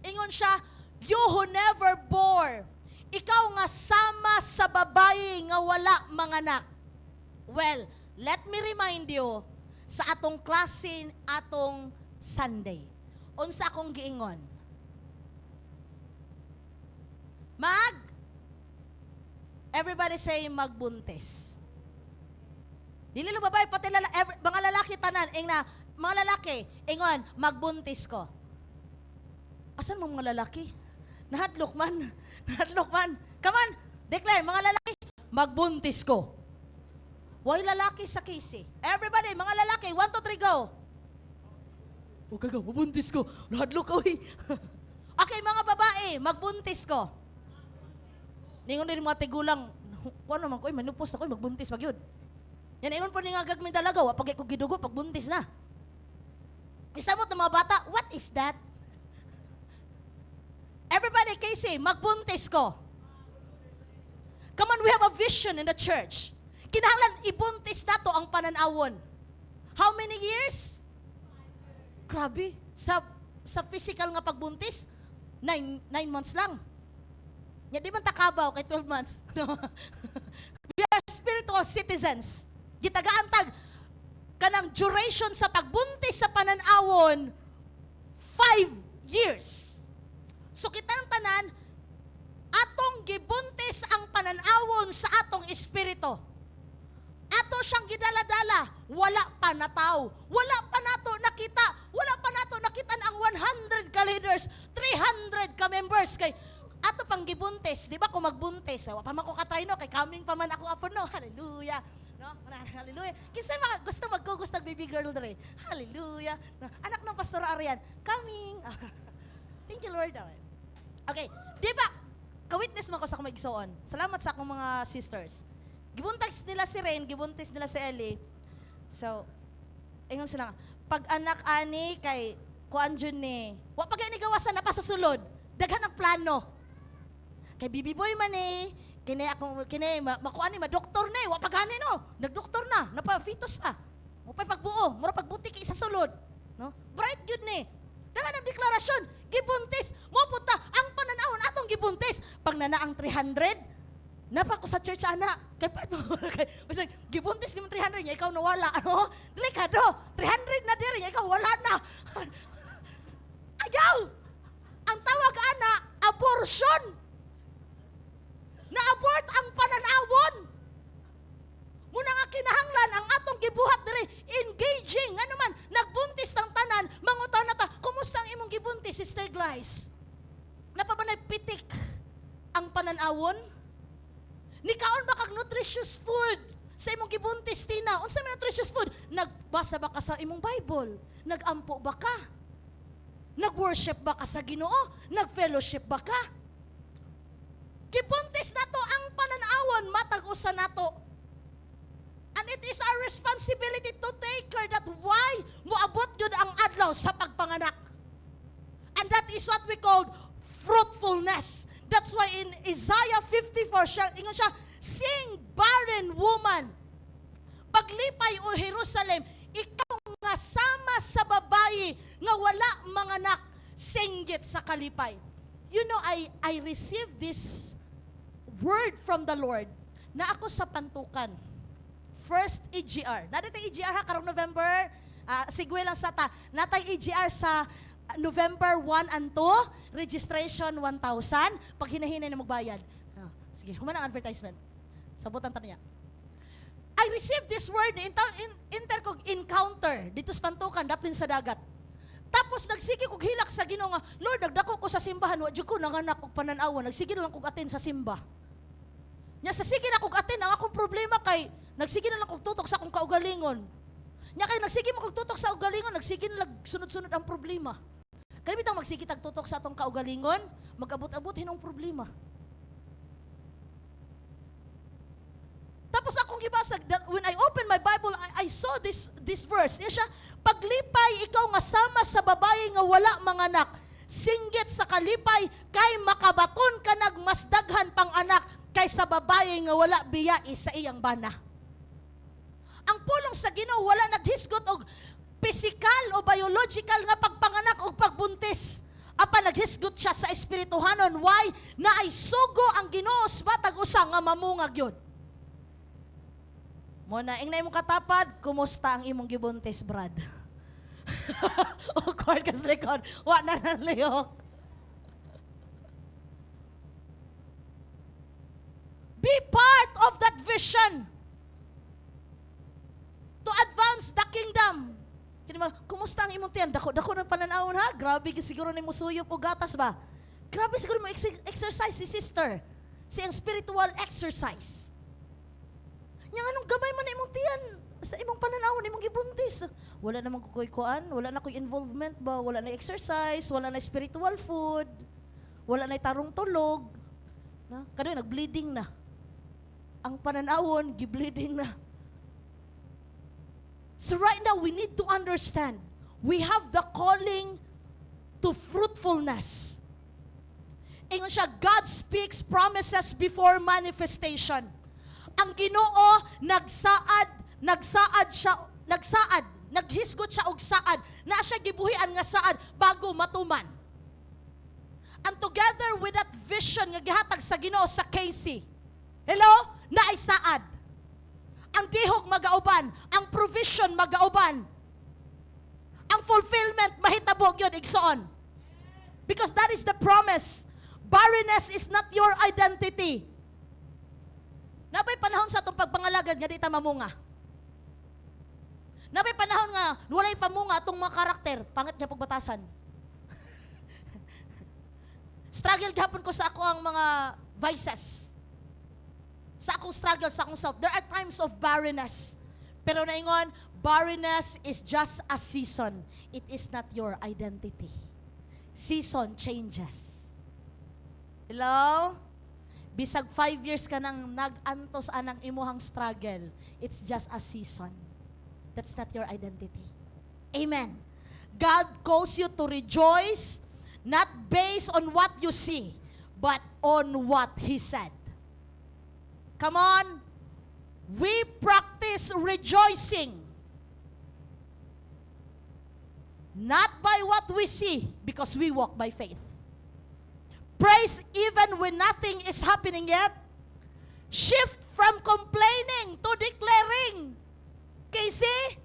Ingon siya, you who never bore, ikaw nga sama sa babayi nga wala manganak. Well, let me remind you, sa atong klase, atong Sunday, unsa akong giingon? Everybody say magbuntis. Dili lang babae, pati mga lalaki tanan, mga lalaki, ingon, magbuntis ko. Asan mga lalaki? Nahadlok man. Come on, declare, mga lalaki, magbuntis ko. Why lalaki sa case? Everybody, mga lalaki, 1, 2, 3, go. Okay, go, magbuntis ko. Nahadlok ko, Okay, mga babae, magbuntis ko. Ningon din mga tigulang, ano naman ko, manupos ako, magbuntis, magyod. Yan, ingon po ni nga gagming dalaga, pag ko gidugo, pagbuntis na. Isamot ng mga bata, what is that? Everybody, Casey, magbuntis ko. Come on, we have a vision in the church. Kinahanglan ibuntis nato ang pananawon. How many years? Grabe. Sa physical nga pagbuntis, 9 months lang. Yan, di man takabaw kay 12 months. We are spiritual citizens. Gitagaan tag kanang duration sa pagbuntis sa pananawon, 5 years. So kitang tanan, atong gibuntis ang pananawon sa atong espiritu. Ato siyang gidala-dala, wala pa nataw. Wala pa nato nakita. Wala pa nato nakita ang 100 ka leaders, 300 ka members kay ato pang gibuntis. Di ba kung magbuntis, wa pa man ko katry no, kay coming pa man ako apon no. Hallelujah. No? Hallelujah. Kinsay mga gusto magkugust ng baby girl dere. Hallelujah. No? Anak ng Pastor Arian, coming. Thank you Lord. Okay, di ba? Ka-witness man ko sa akong igsoon. Salamat sa akong mga sisters. Gibuntis nila si Rain, gibuntis nila si Ellie. So, ingon sila, pag anak ani kay kuan jud ni, wa pa gay ni gawasan na pa sa sulod. Daghan ang plano. Kay Bibi Boy man kini ako makuan ni ma-doktor ni, wa pa gani no. Nagdoktor na, napa-fetus pa. Mo pa pagbuo, mura pagbuti kay sa sulod, no? Bright jud ni. Daghan ang deklarasyon, gibuntis, mo puta ang pananawon atong gibuntis. Pag nanaang 300, napa ko sa church ana, kay pa basta gibuntis ni mo 300 nya ikaw nawala ano? Dili ka do, 300 na diri ikaw wala na. Ayaw. Ang tawag ana abortion. Na-abort ang pananawon. Muna nga kinahanglan ang atong gibuhat diri engaging ano man nagbuntis ng tanan mangutan na ta kumusta ang imong gibuntis Sister Glyce? Napabanay pitik ang pananawon? Nikaon ba kag nutritious food sa imong gibuntis tina? Unsa may nutritious food? Nagbasa ba ka sa imong Bible? Nagampo ba ka? Nagworship ba ka sa Ginoo? Nagfellowship ba ka? Gibuntis nato ang pananawon matag usa nato. And it is our responsibility to take care that why moabot yun ang adlaw sa pagpanganak. And that is what we call fruitfulness. That's why in Isaiah 54, ingon siya, sing barren woman, paglipay o Jerusalem, ikaw nga sama sa babayi nga wala manganak, singgit sa kalipay. You know, I received this word from the Lord na ako sa pantukan. First EGR. Nadatay EGR ha, karong November, sigwe lang sa ta. Natay EGR sa November 1 and 2, registration 1,000, pag hinahinay na magbayad. Sige, human ang advertisement. Sabutan ta niya. I received this word, encounter, dito sa pantukan, daplin sa dagat. Tapos nagsige kog hilak sa Ginoo nga, Lord, nagdako ko sa simbahan, wa jud ko nanganak og pananawan, nagsige na lang kog atin sa simba. Nya sa sige na kog atin ang akong problema kay nagsige na lang kog tutok sa akong kaugalingon. Nya kay nagsige mo kog tutok sa ugalingon, nagsige na lang sunod-sunod ang problema. Kaya bitang magsige tag tutok sa atong kaugalingon, mag-abot-abot hinong problema. Tapos akong gibasa, when I opened my Bible, I saw this verse. Niya siya, paglipay ikaw nga sama sa babae nga wala manganak, singgit sa kalipay kay makabaton ka nagmasdaghan pang anak kaysa babae nga wala biyai sa iyang bana. Ang pulong sa Ginoo wala naghisgot og physical o biological nga pagpanganak o pagbuntis. Apa naghisgot siya sa espirituhanon. Why? Na ay sugo ang Ginoo sa matag usa nga mamungag yun. Muna, ing na imong katapad, kumusta ang imong gibuntis, Brad? Awkward ka sa likod. Wa na nang lihok. Be part of that vision to advance the kingdom. Kumusta ang imong tiyan? Dako ng pananawon ha? Grabe siguro ni mo suyop o gatas ba? Grabe siguro mo exercise si sister. Siyang spiritual exercise. Yang anong gamay man na imong tiyan sa imong pananawon, imong gibuntis. Wala namang kukuy-kuan, wala na ko'y involvement ba, wala na exercise, wala na spiritual food, wala na tarong tulog. Na? Kaya nag-bleeding na. Ang pananawon, gi-bleeding na. So right now, we need to understand, we have the calling to fruitfulness. ingon siya, God speaks promises before manifestation. Ang Ginoo naghisgot siya og saad, na siya gibuhian nga saad bago matuman. And together with that vision nga gihatag sa Ginoo sa Casey, hello, naay saad. Ang tihog magauban, ang provision magauban, ang fulfillment mahitabo gyud igsoon. Because that is the promise. Barrenness is not your identity. Nabay panahon sa itong pagpangalagad nga di ta mamunga. Nabay panahon nga walay pamunga itong mga karakter, pangit nga pagbatasan. Struggle gihapon ko sa ako ang mga vices. Sa akong struggle, sa akong self. There are times of barrenness. Pero naingon, barrenness is just a season. It is not your identity. Season changes. Hello? Bisag 5 years ka nang nag-antos anang imuhang struggle, it's just a season. That's not your identity. Amen. God calls you to rejoice, not based on what you see, but on what He said. Come on. We practice rejoicing. Not by what we see, because we walk by faith. Praise even when nothing is happening yet. Shift from complaining to declaring. Kasi,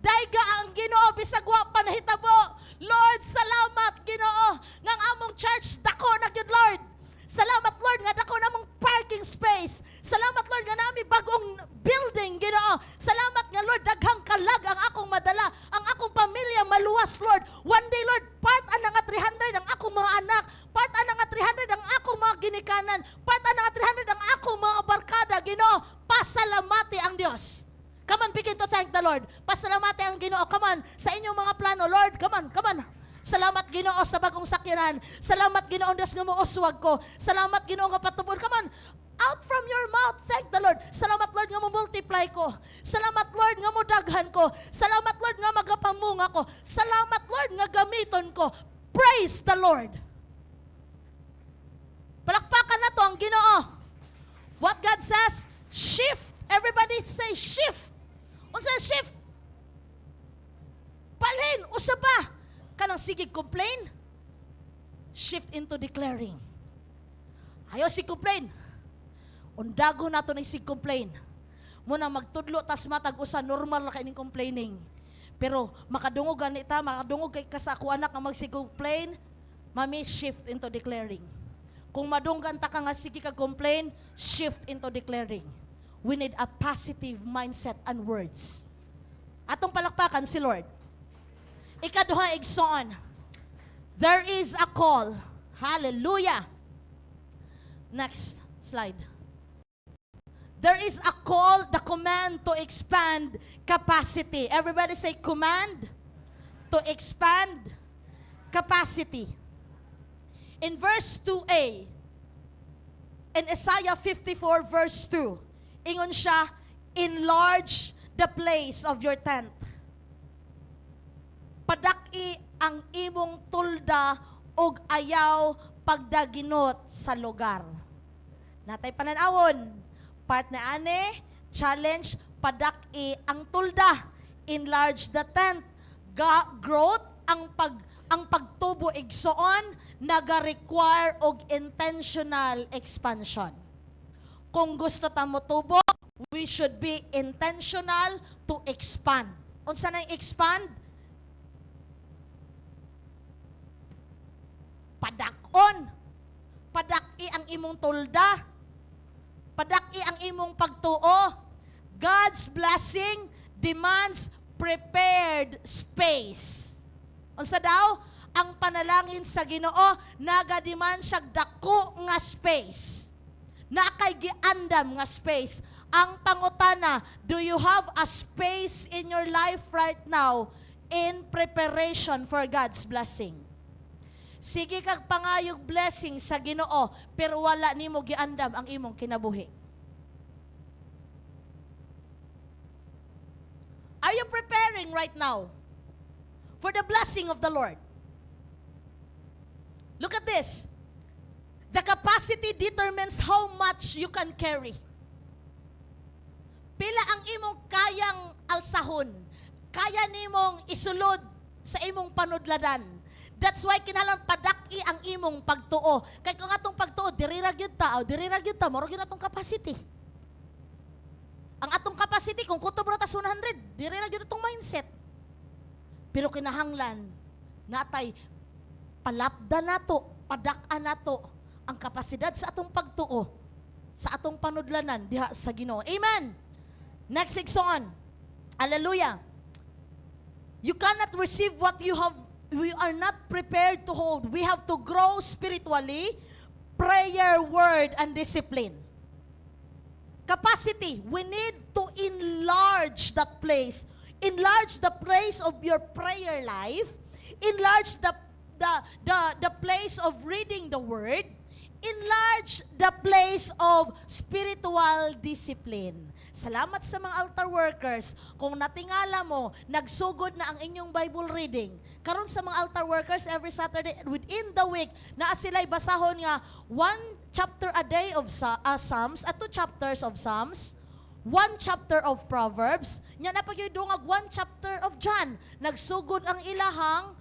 dayga ang Ginoo bisag wa pa nahitabo. Lord, salamat Ginoo ngang among church dako na gyud Lord. Salamat Lord nga dako namong parking space. Salamat Lord nga nami bagong building Ginoo. Salamat nga Lord daghang kalag ang akong madala, ang akong pamilya maluwas Lord. One day Lord, part ana nga 300 ang akong mga anak, part ana nga 300 ang akong mga ginikanan, part ana nga 300 ang akong mga barkada Ginoo. Pasalamati ang Dios. Come on, begin to thank the Lord. Pasalamati ang Ginoo. Come on, sa inyong mga plano Lord, come on, come on. Salamat Ginoo sa bagong sakyanan. Salamat Ginoo Dios nga mouswag ko. Salamat Ginoo nga patubod. Come on. Out from your mouth, thank the Lord. Salamat Lord nga mo-multiply ko. Salamat Lord nga mo-daghan ko. Salamat Lord nga magapamunga ko. Salamat Lord nga gamiton ko. Praise the Lord. Palakpakan na to ang Ginoo. What God says, shift. Everybody say shift. Unsa shift? Palhin, usa ba? Kanang sigig complain, shift into declaring. Ayaw si complain. Undago nato ng sig complain. Muna magtudlo tas matag usa normal ra kay ning complaining. Pero makadungog ganita, makadungog kay ka sa ako anak nga magsig complain, mami shift into declaring. Kung madunggan ta ka nga sige ka complain, shift into declaring. We need a positive mindset and words. Atong palakpakan si Lord. Ikaduha igsoon. There is a call. Hallelujah. Next slide. There is a call, the command to expand capacity. Everybody say command to expand capacity. In verse 2a, in Isaiah 54 verse 2, ingon siya, enlarge the place of your tent. Padaki ang imong tulda og ayaw pagdaginot sa lugar. Natay pananawon, part na ane, challenge, padaki ang tulda, enlarge the tent, growth, ang pagtubo igsoon, naga-require og intentional expansion. Kung gusto ta mo tubo, we should be intentional to expand. Unsa nang expand? Padakon. Padaki ang imong tulda. Padaki ang imong pagtuo. God's blessing demands prepared space. Unsa daw? Ang panalangin sa Ginoo naga-demand siya dako nga space. Na kay giandam nga space. Ang pangutana, do you have a space in your life right now in preparation for God's blessing? Sige kag pangayog blessing sa Ginoo, pero wala nimo giandam ang imong kinabuhi. Are you preparing right now for the blessing of the Lord? Look at this. The capacity determines how much you can carry. Pila ang imong kayang alsahon, kaya nimong isulod sa imong panudladan. That's why kinahanglan padaki ang imong pagtuo. Kay kung atong pagtuo, dirira gyud ta, moro gyud atong capacity. Ang atong capacity, kung kutob ra ta 100, dirira gyud atong mindset. Pero kinahanglan natay palapdan nato, padak-an nato ang kapasidad sa atong pagtuo, sa atong panudlanan diha sa Ginoo. Amen. Next section. Hallelujah. You cannot receive what we are not prepared to hold. We have to grow spiritually, prayer, word, and discipline. Capacity. We need to enlarge that place. Enlarge the place of your prayer life. Enlarge the place of reading the word. Enlarge the place of spiritual discipline. Salamat sa mga altar workers. Kung natingala mo, nagsugod na ang inyong Bible reading. Karon sa mga altar workers, every Saturday, within the week, naa sila'y basahon nga 1 chapter a day of Psalms, at 2 chapters of Psalms, 1 chapter of Proverbs, nya na pagyudungag 1 chapter of John. Nagsugod ang ilahang,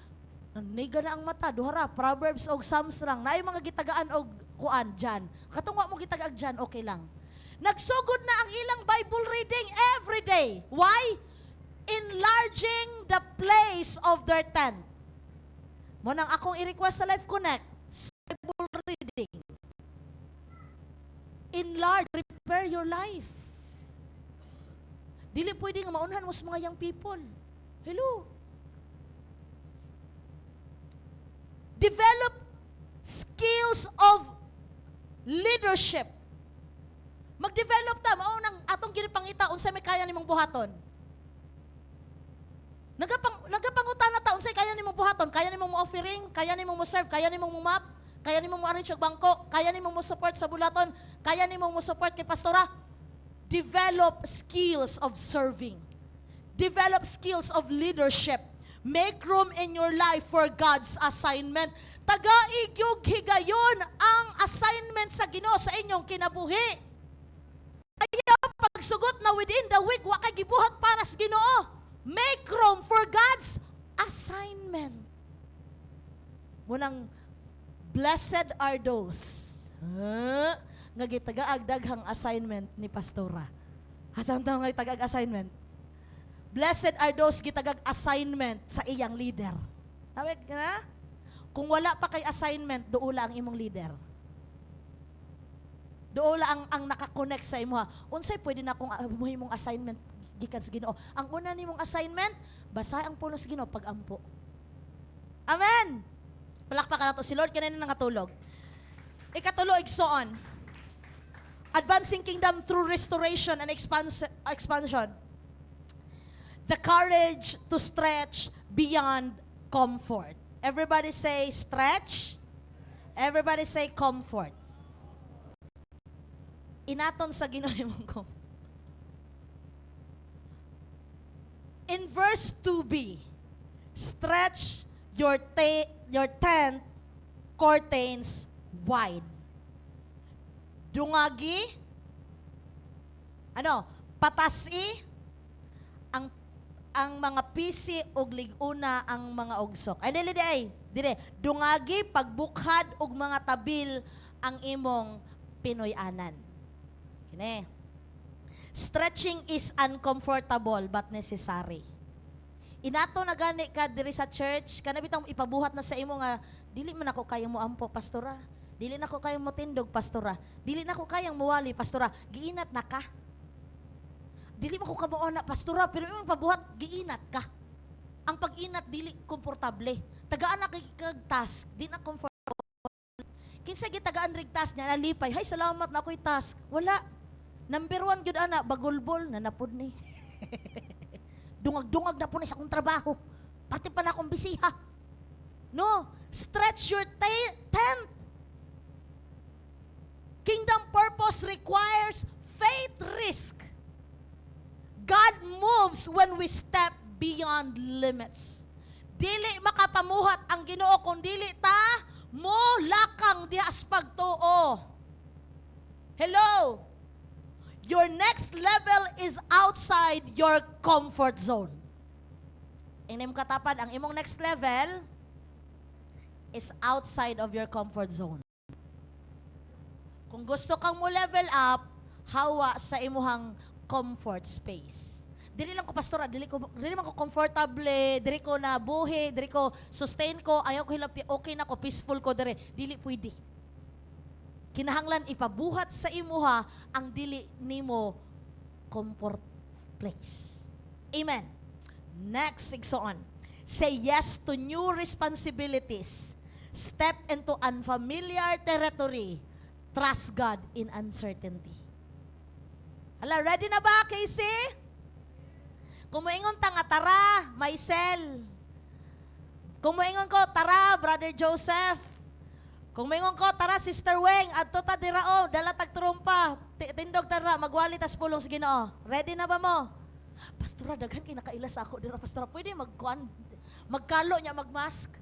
naniga na ang mata, duhara, Proverbs o Psalms lang. Naay mga gitagaan o kuan dyan. Katungwa mo gitagaag dyan, okay lang. Nagsugod na ang ilang Bible reading every day. Why? Enlarging the place of their tent. Munang akong i-request sa Life Connect, Bible reading. Enlarge, prepare your life. Dili pwede nga maunhan mo sa mga young people. Hello? Develop skills of leadership. Mag-develop ta, maunang atong ginipangita, unsay may kaya nimong buhaton. Nagapangutan na ta, unsay kaya nimong buhaton, kaya nimong mo offering, kaya nimong mo serve, kaya nimong mo map, kaya nimong mo arrange og bangko, kaya nimong mo support sa bulaton, kaya nimong mo support kay pastora. Develop skills of serving. Develop skills of leadership. Make room in your life for God's assignment. Tagaigyog higayon ang assignment sa Ginoo sa inyong kinabuhi. Ayaw pagsugot na within the week, wa kay gibuhat para sa Ginoo. Make room for God's assignment. Munang, blessed are those nga gitagaag daghang assignment ni pastora. Hasan tayo nga gitagaag assignment? Blessed are those gitagag assignment sa iyang leader. Tawag ka na? Kung wala pa kay assignment, doula ang imong leader. Doula ang nakakonect sa imo. Unsay pwede na kung imong assignment gikan sa Ginoo. Ang una nimong assignment, basa ang puno sa Ginoo pag-ampo. Amen. Palakpakan nato si Lord kanina nangatulog. Ikatulo igsoon. Advancing kingdom through restoration and expansion. The courage to stretch beyond comfort. Everybody say stretch. Everybody say comfort. Inaton sa Ginoo imong ko. In verse 2b, stretch your tent curtains wide. Dungagi, patasi, ang mga pisi og liguna ang mga ugsok. Ay, dire, dungagi, pagbukhad og mga tabil ang imong Pinoy-anan. Kine. Stretching is uncomfortable but necessary. Inato na gani ka diri sa church, kana bitang ipabuhat na sa imo nga, dili man ako kayang mo ampo, pastora. Dili na ako kayang mo tindog, pastora. Dili na ako kayang muwali, pastora. Giinat na ka. Dili mo ko kabuona, pastora, pero imong pabuhat, giinat ka. Ang pag-inat, dili komportable. Tagaan na kag task, di na comfortable. Kinsa gitagaan rig task niya, nalipay, hay, salamat na ako'y task. Wala. Number 1, yun ana, bagulbol, nanapod ni. Dungag-dungag na po ni sa akong trabaho. Pati pa na akong bisiha. No, stretch your tent. Kingdom purpose requires faith risk. God moves when we step beyond limits. Dili makapamuhat ang Ginoo kung dili ta mo lakang diha as pagtuo mo. Hello? Your next level is outside your comfort zone. Inim katapad, ang imong next level is outside of your comfort zone. Kung gusto kang mo level up, hawa sa imuhang comfort space. Dili lang ko pastora, dili man ko comfortable, dili ko na buhi, dili ko sustain ko, ayaw ko hilapti, okay na ko, peaceful ko dire. Dili pwede. Kinahanglan ipabuhat sa imuha ang dili nimo comfort place. Amen. Next, igsoon. Say yes to new responsibilities. Step into unfamiliar territory. Trust God in uncertainty. Hala, ready na ba, Casey? Kumuingon ta nga, tara, Maisel. Kumuingon ko, tara, Brother Joseph. Kumuingon ko, tara, Sister Weng. Adto ta dirao, dala tag trumpa. Tindog tara, magwali tas pulong sa Ginoo. Ready na ba mo? Pastora, daghan kay nakaila sa ako dira, pastora. Pwede magkalo niya magmask.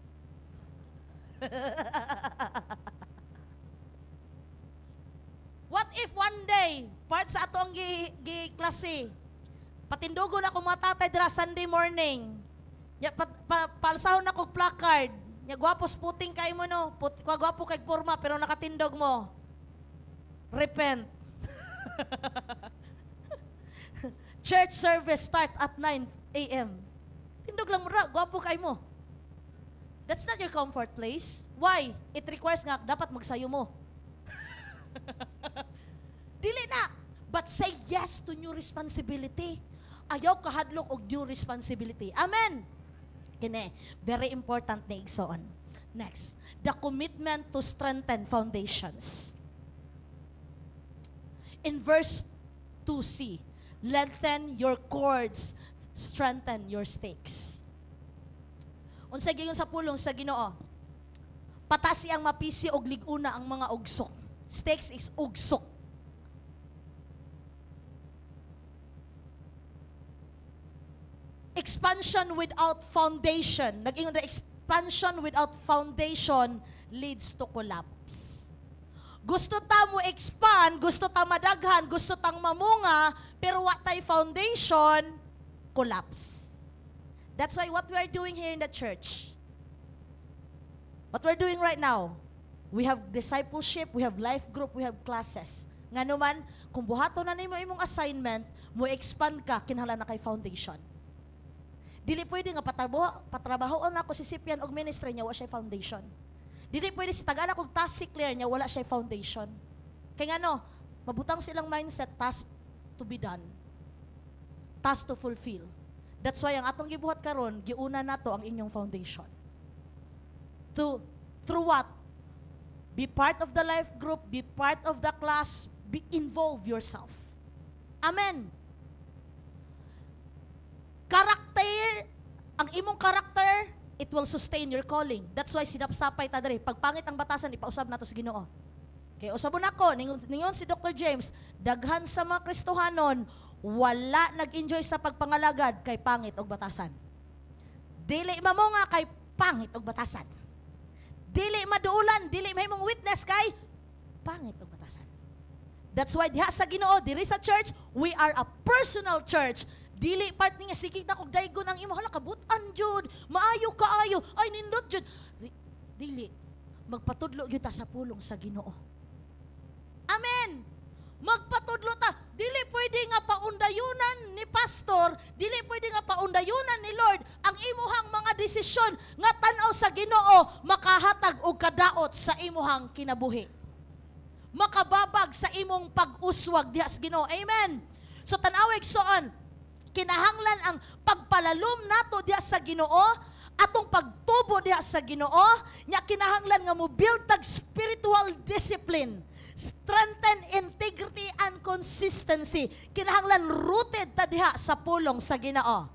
What if one day, part sa ato ang klase, patindugon ako mga tatay dira Sunday morning, palsahon ako placard, gwapos puting kay mo no, gwapo kay porma, pero nakatindog mo, repent. Church service start at 9 a.m. Tindog lang mo ra, gwapo kay mo. That's not your comfort place. Why? It requires nga, dapat magsayo mo. Dili na. But say yes to new responsibility. Ayaw kahadlok og new responsibility. Amen. Kini, very important na igsoon. Next, the commitment to strengthen foundations. In verse 2c, lengthen your cords, strengthen your stakes. Unsa gayon sa pulong sa Ginoo? Patasi ang mapisi og liguna ang mga ugsok. Stakes is ugsok. Expansion without foundation. Nag-ingon na expansion without foundation leads to collapse. Gusto ta mo expand, gusto ta madaghan, gusto tang mamunga, pero wa tay foundation, collapse. That's why what we are doing here in the church, what we're doing right now, we have discipleship, we have life group, we have classes. Nga naman, kung buhato na nimo imong assignment, mo expand ka, kinahanglan na kay foundation. Dili pwede nga patrabahoon ako si Sipian og ministry niya, wala siya foundation. Dili pwede si tagana kog task si Claire niya, wala siya foundation. Kaya nga no, mabutang silang mindset, task to be done. Task to fulfill. That's why ang atong gibuhat karon, giuna nato ang inyong foundation. Through what? Be part of the life group, be part of the class, involve yourself. Amen. Karakter, ang imong karakter, it will sustain your calling. That's why sinapsapay ta diri. Pag pangit ang batasan, ipausab nato sa Ginoo. Kaya usabon ako, ningon si Dr. James, daghan sa mga Kristohanon, wala nag-enjoy sa pagpangalagad kay pangit og batasan. Dili mamunga kay pangit og batasan. Dili maduulan, dili mahimong witness kay pangit og batasan. That's why diha sa Ginoo, diri sa church, we are a personal church. Dili part niya, sige na kog daygon ang imo, hala kabutan jud, maayo kaayo, ay nindot jud. Dili, magpatudlo gyud ta sa pulong sa Ginoo. Amen. Magpatudlo ta. Dili pwede nga paundayunan ni pastor, dili pwede nga paundayunan ni Lord ang imuhang mga desisyon nga tan-aw sa Ginoo makahatag og kadaot sa imuhang kinabuhi. Makababag sa imong pag-uswag diha sa Ginoo. Amen. So tan-awig soon, kinahanglan ang pagpalalom nato diha sa Ginoo, atong pagtubo diha sa Ginoo, nya kinahanglan nga mo build tag spiritual discipline, strengthen integrity and consistency. Kinahanglan rooted ta diha sa pulong sa Ginoo.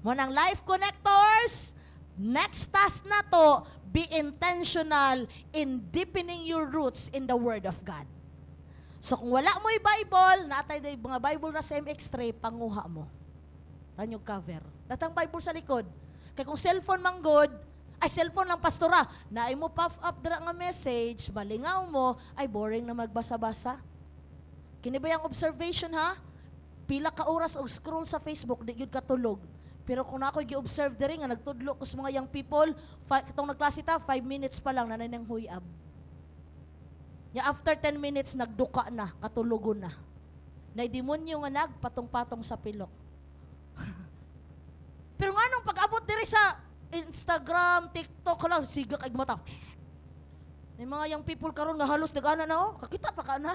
Mo nang life connectors, next task nato, be intentional in deepening your roots in the Word of God. So kung wala mo'y Bible, natay day mga Bible na sa MX3, panguha mo. Tanyog cover. Datang Bible sa likod. Kaya kung cellphone manggod, Ay, cellphone lang, pastora. Naay mo puff up dira nga message, malingaw mo, ay boring na magbasa-basa. Kini ba yung observation, ha? Pila ka oras og scroll sa Facebook, di gyud katulog. Pero kung ako gi-observe diri nga nagtudlo ko sa mga young people, itong nagklase ta, 5 minutes pa lang nanay nang huyab. Ya after 10 minutes nagduka na, katulogon na. Nay demonyo nga nagpatong-patong sa pilok. Pero nga nung pag-abot diri sa Instagram, TikTok, hala, siga kay mata. May mga young people karon nga halos nag-ana na, oh, kakita pa ka na.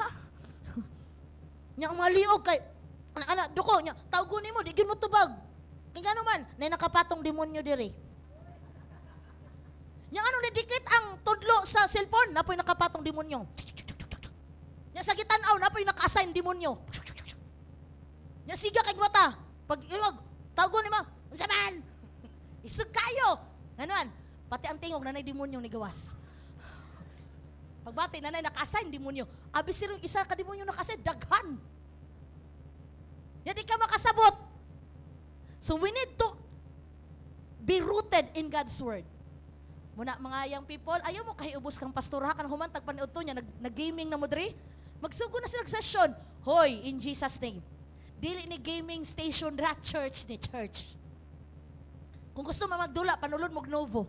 Nya ang maliog kay ana duko nya, tawgon nimo di gyud mo tubag. Kaya gano'n man, na nakapatong demonyo diri. Yang ano nidikit ang tudlo sa cellphone, napoy nakapatong demonyo. Yang sa gitanaw, napoy naka-assign demonyo. Yang siga kay mata, pag iwag, tawgon ni mo, unsa man? Isug kayo. Gano'n, pati ang tingog, nanay demonyo ni gawas. Pagbati, nanay naka-assign demonyo. Abi sirong isa ka demonyo naka-assign, daghan. Yan di ka makasabot. So we need to be rooted in God's Word. Muna mga young people, ayaw mo kahiubos kang pastor ha, kanang humantag paniud to niya, nag-gaming na mo diri. Magsugo na sila session. Hoy, in Jesus name. Dili ni gaming station ra, church ni church. Kung gusto mo magdula, panulod mo Novo.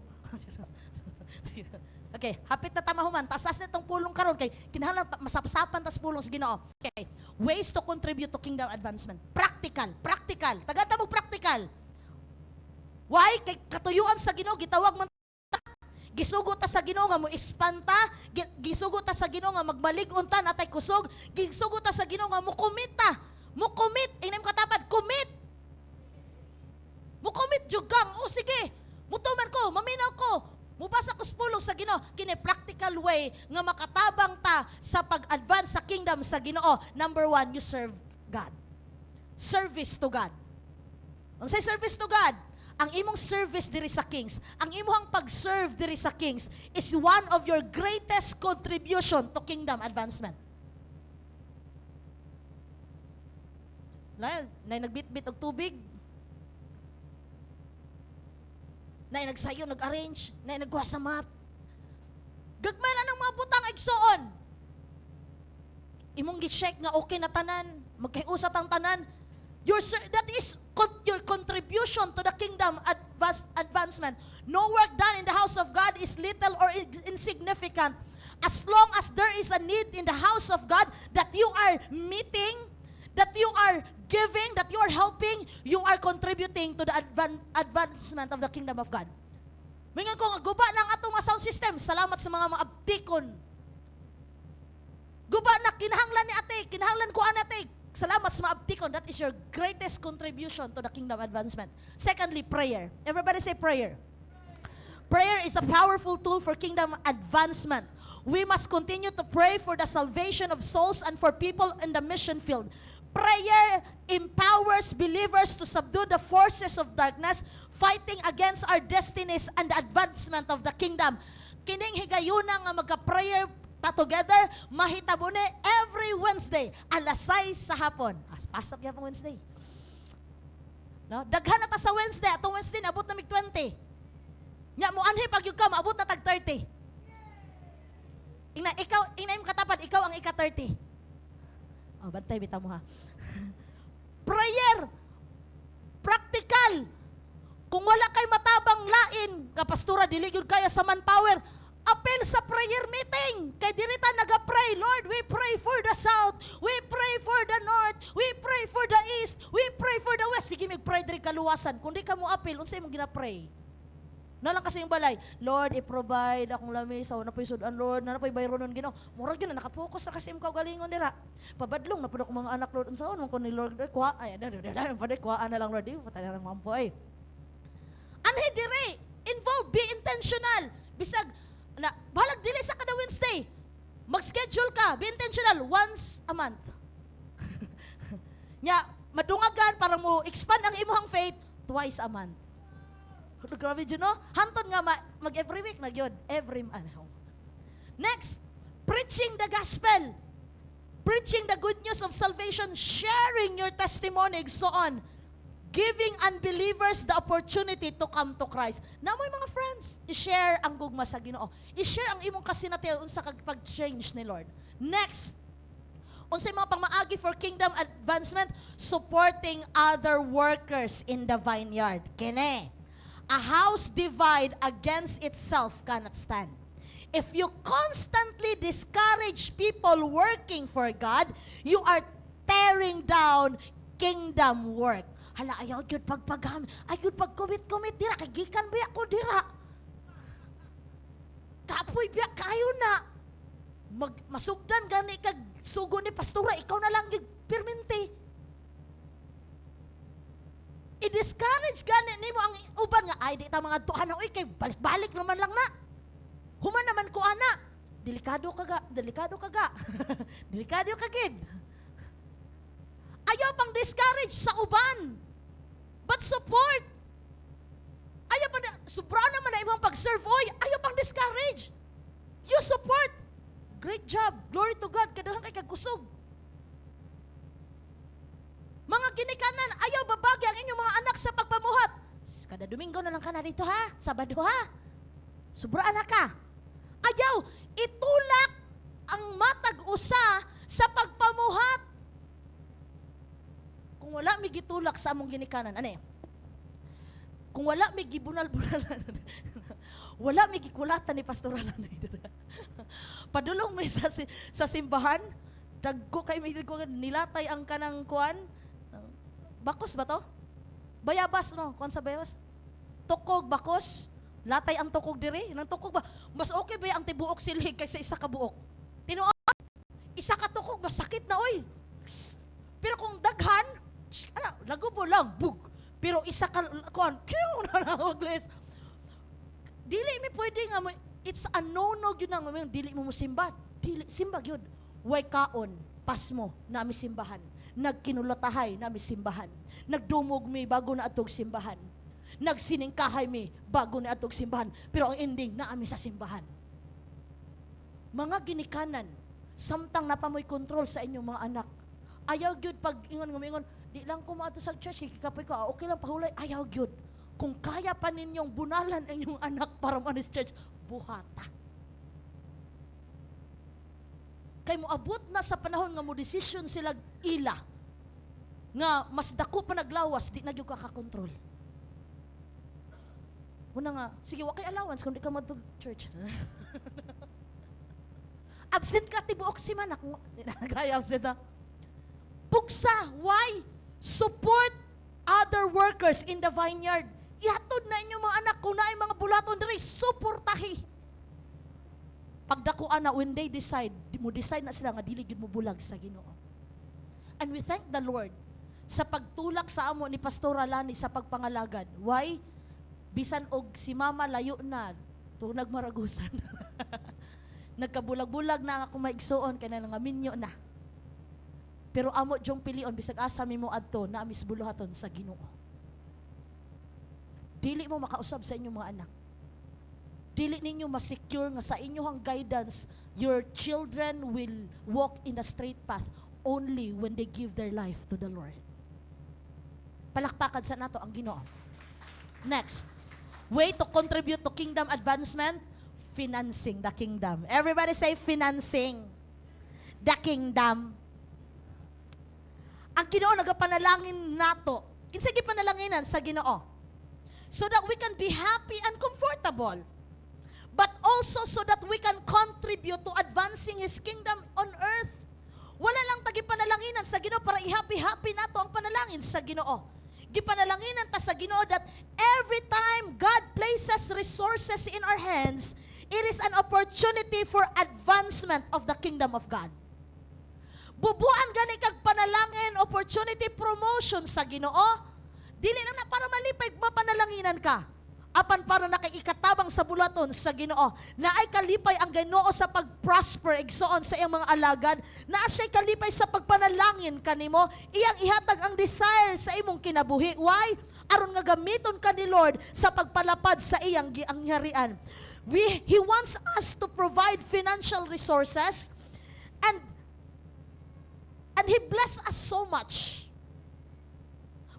Okay, hapit na tamahuman, tasas na itong pulong karon kay kinahanglan masapsapan tas pulong sa Ginoo. Okay, ways to contribute to kingdom advancement. Practical. Tagata mo practical. Why? Kay katuyuan sa Ginoo gitawag man gisugo ta sa Ginoo nga mo ispanta, gisugo ta sa Ginoo nga magmalig-on ta natay kusog, gisugo ta sa Ginoo nga mo kumita. Mo commit, inay mo katapad, commit. Mo commit jugang. O sige, mutuman ko, maminaw ko. Mubasa ko spulong sa Ginoo, kini practical way nga makatabang ta sa pag-advance sa kingdom sa Ginoo. Number 1, you serve God. Service to God. Ang say service to God, ang imong service diri sa Kings, ang imong pag-serve diri sa Kings is one of your greatest contribution to kingdom advancement. Na nagbitbit og tubig, na nagsayo, nag-arrange, na nagkuha sa map. Gagmay na ng mga butang igsoon. Imong gi-check nga okay na tanan, magkaiusat ang tanan. That is your contribution to the kingdom advancement. No work done in the house of God is little or insignificant. As long as there is a need in the house of God that you are meeting, that you are giving, that you are helping, you are contributing to the advancement of the kingdom of God. Mingan ko nga, guba ng atong sound system. Salamat sa mga abtikon. Guba na, kinahanglan ni ate, kinahanglan ko ate. Salamat sa mga abtikon. That is your greatest contribution to the kingdom advancement. Secondly, prayer. Everybody say prayer. Prayer is a powerful tool for kingdom advancement. We must continue to pray for the salvation of souls and for people in the mission field. Prayer empowers believers to subdue the forces of darkness, fighting against our destinies and the advancement of the kingdom. Kining higayuna nga magka-prayer pa together, mahitabo ni every Wednesday, alas 6 sa hapon. Pasok yan pang Wednesday. No? Daghan na ta sa Wednesday, atong Wednesday, naabot na mig-20. Nya mo anhi pag yung ka, maabot na tag-30. Ina yung katapat, ikaw ang ika-30. Oh, bantay, bitaw mo ha. Prayer. Practical. Kung wala kay matabang lain, kapastura, diligod kaya sa manpower, apel sa prayer meeting. Kay dirita naga-pray, Lord, we pray for the south, we pray for the north, we pray for the east, we pray for the west. Sige, mag-pray diri kaluwasan. Kung di ka mo apel, unsay mong gina-pray? Nalang kasi yung balay, Lord, i-provide akong lamis, na po'y sudan, Lord, na po'y bayro nun, Ginoo. Murag yun, nakapokus na kasi ikaw galingon nila. Pabadlong, napod ako mga anak, Lord, unsaon, kung ni Lord, kuha, kuhaan na lang, Lord, patay na lang mampo, ay. Anhe dire, involve, be intentional. Bisag, bahalag dili sa kada Wednesday, mag-schedule ka, be intentional, once a month. Nya, madungagan, para mo expand ang imuhang faith, twice a month. Grabe dyan, no? Hantod nga, mag-every week na yun. Next, preaching the gospel. Preaching the good news of salvation, sharing your testimony, so on. Giving unbelievers the opportunity to come to Christ. Namoy mga friends, i-share ang gugma sa Ginoo. I-share ang imong kasinatian unsa kag pag-change ni Lord. Next, unsay mga pangmaagi for kingdom advancement, supporting other workers in the vineyard. Kene, a house divided against itself cannot stand. If you constantly discourage people working for God, you are tearing down kingdom work. Hala, ayaw yun pagpagam. Ayaw pag-commit dira. Kay gikan ba ako dira? Kapoy biya kayo na. Masugdan gani kag sugo ni pastora. Ikaw na lang yung perminti. I-discourage gani nimo ang uban nga. Ay, di ta mga tuhan na. Uy, kay balik-balik naman lang na. Human naman ko ana. Delikado kaga. Delikado kagid. Ayaw pang discourage sa uban. But support. Ayaw pa na, sobra naman na imong pag-serve. Oy, ayaw pang discourage. You support. Great job. Glory to God. Kadahan kay kagkusog. Mga ginikanan, ayaw babagi ang inyong mga anak sa pagpamuhat. Kada Domingo na lang ka na dito ha. Sabado ha. Sobra na ka. Ayaw, itulak ang matag usa sa pagpamuhat. Kung wala may gitulak sa among ginikanan, ano eh? Kung wala may gibunal-bunalan, wala may gikulatan ni pastoralan. Padulong may sa simbahan, dagko kay may nilatay ang kanang kuan. Bakos ba to? Bayabas no, kuan sa bayabas. Tukog bakos, latay ang tukog diri, nang tukog ba? Mas okay ba ang tibuok silig kaysa isa ka buok? Tinuod, isa ka tukog mas sakit na oy. Pero kung daghan, lago mo lang, bug. Pero isa ka, kuan, dili mi pwede nga, it's a no-no yun nga, dili mo simba. Dili, simba yun. Way kaon, pas mo, nami simbahan. Nagkinulatahay, nami simbahan. Nagdumog mi, bago na atog simbahan. Nagsiningkahay mi, bago na atog simbahan. Pero ang ending, naami sa simbahan. Mga ginikanan, samtang napamoy control sa inyong mga anak. Ayaw gyud pag ingon, di lang ko maato sa church, kikapoy ko, okay lang pahulay, ayaw gyud. Kung kaya pa ninyong bunalan ang inyong anak para manis church, buhata. Kay mo abot na sa panahon nga mo decision sila ila, nga mas dako pa naglawas, di na gyud kakakontrol. Muna nga, sige, wakay allowance kung di ka matug church. Absent ka, tibuok si manak. Kaya absent na. Pugsa, why? Support other workers in the vineyard. Ihatod na inyong mga anak, kung naay mga bulaton diri, suportahi. Pagdakuan na, when they decide na sila nga dili gyud mo bulag sa Ginoo. And we thank the Lord sa pagtulak sa amo ni Pastora Lani sa pagpangalagad. Why? Bisan og si mama layo na, tunag maragusan. Nagkabulag-bulag na nga kung maigsuon, kaya na nga minyo na. Pero amo jong pilion, bisag asa mi mo adto, na amis buluhaton sa Ginoo. Dili mo makausab sa inyong mga anak. Dili ninyo ma-secure nga sa inyong guidance, your children will walk in the straight path only when they give their life to the Lord. Palakpakan sa nato ang Ginoo. Next, way to contribute to kingdom advancement, financing the kingdom. Everybody say financing the kingdom. Ang Ginoo nagapanalangin nato. Kinsa gipanalanginan sa Ginoo? So that we can be happy and comfortable. But also so that we can contribute to advancing His kingdom on earth. Wala lang tagi panalanginan sa Ginoo para i-happy-happy nato ang panalangin sa Ginoo. Gipanalanginan ta sa Ginoo that every time God places resources in our hands, it is an opportunity for advancement of the kingdom of God. Bubuan gani kag panalangin, opportunity, promotion sa Ginoo. Dili lang na para malipay mapanalanginan ka. Apan para nakikikatabang sa bulaton sa Ginoo. Na ay kalipay ang Ginoo sa pag-prosper, igsoon sa iyang mga alagad. Na siya'y kalipay sa pagpanalangin kanimo. Iyang ihatag ang desire sa imong kinabuhi. Why? Aron nga gamiton ka ni Lord sa pagpalapad sa iyang giangharian. He wants us to provide financial resources and He blessed us so much.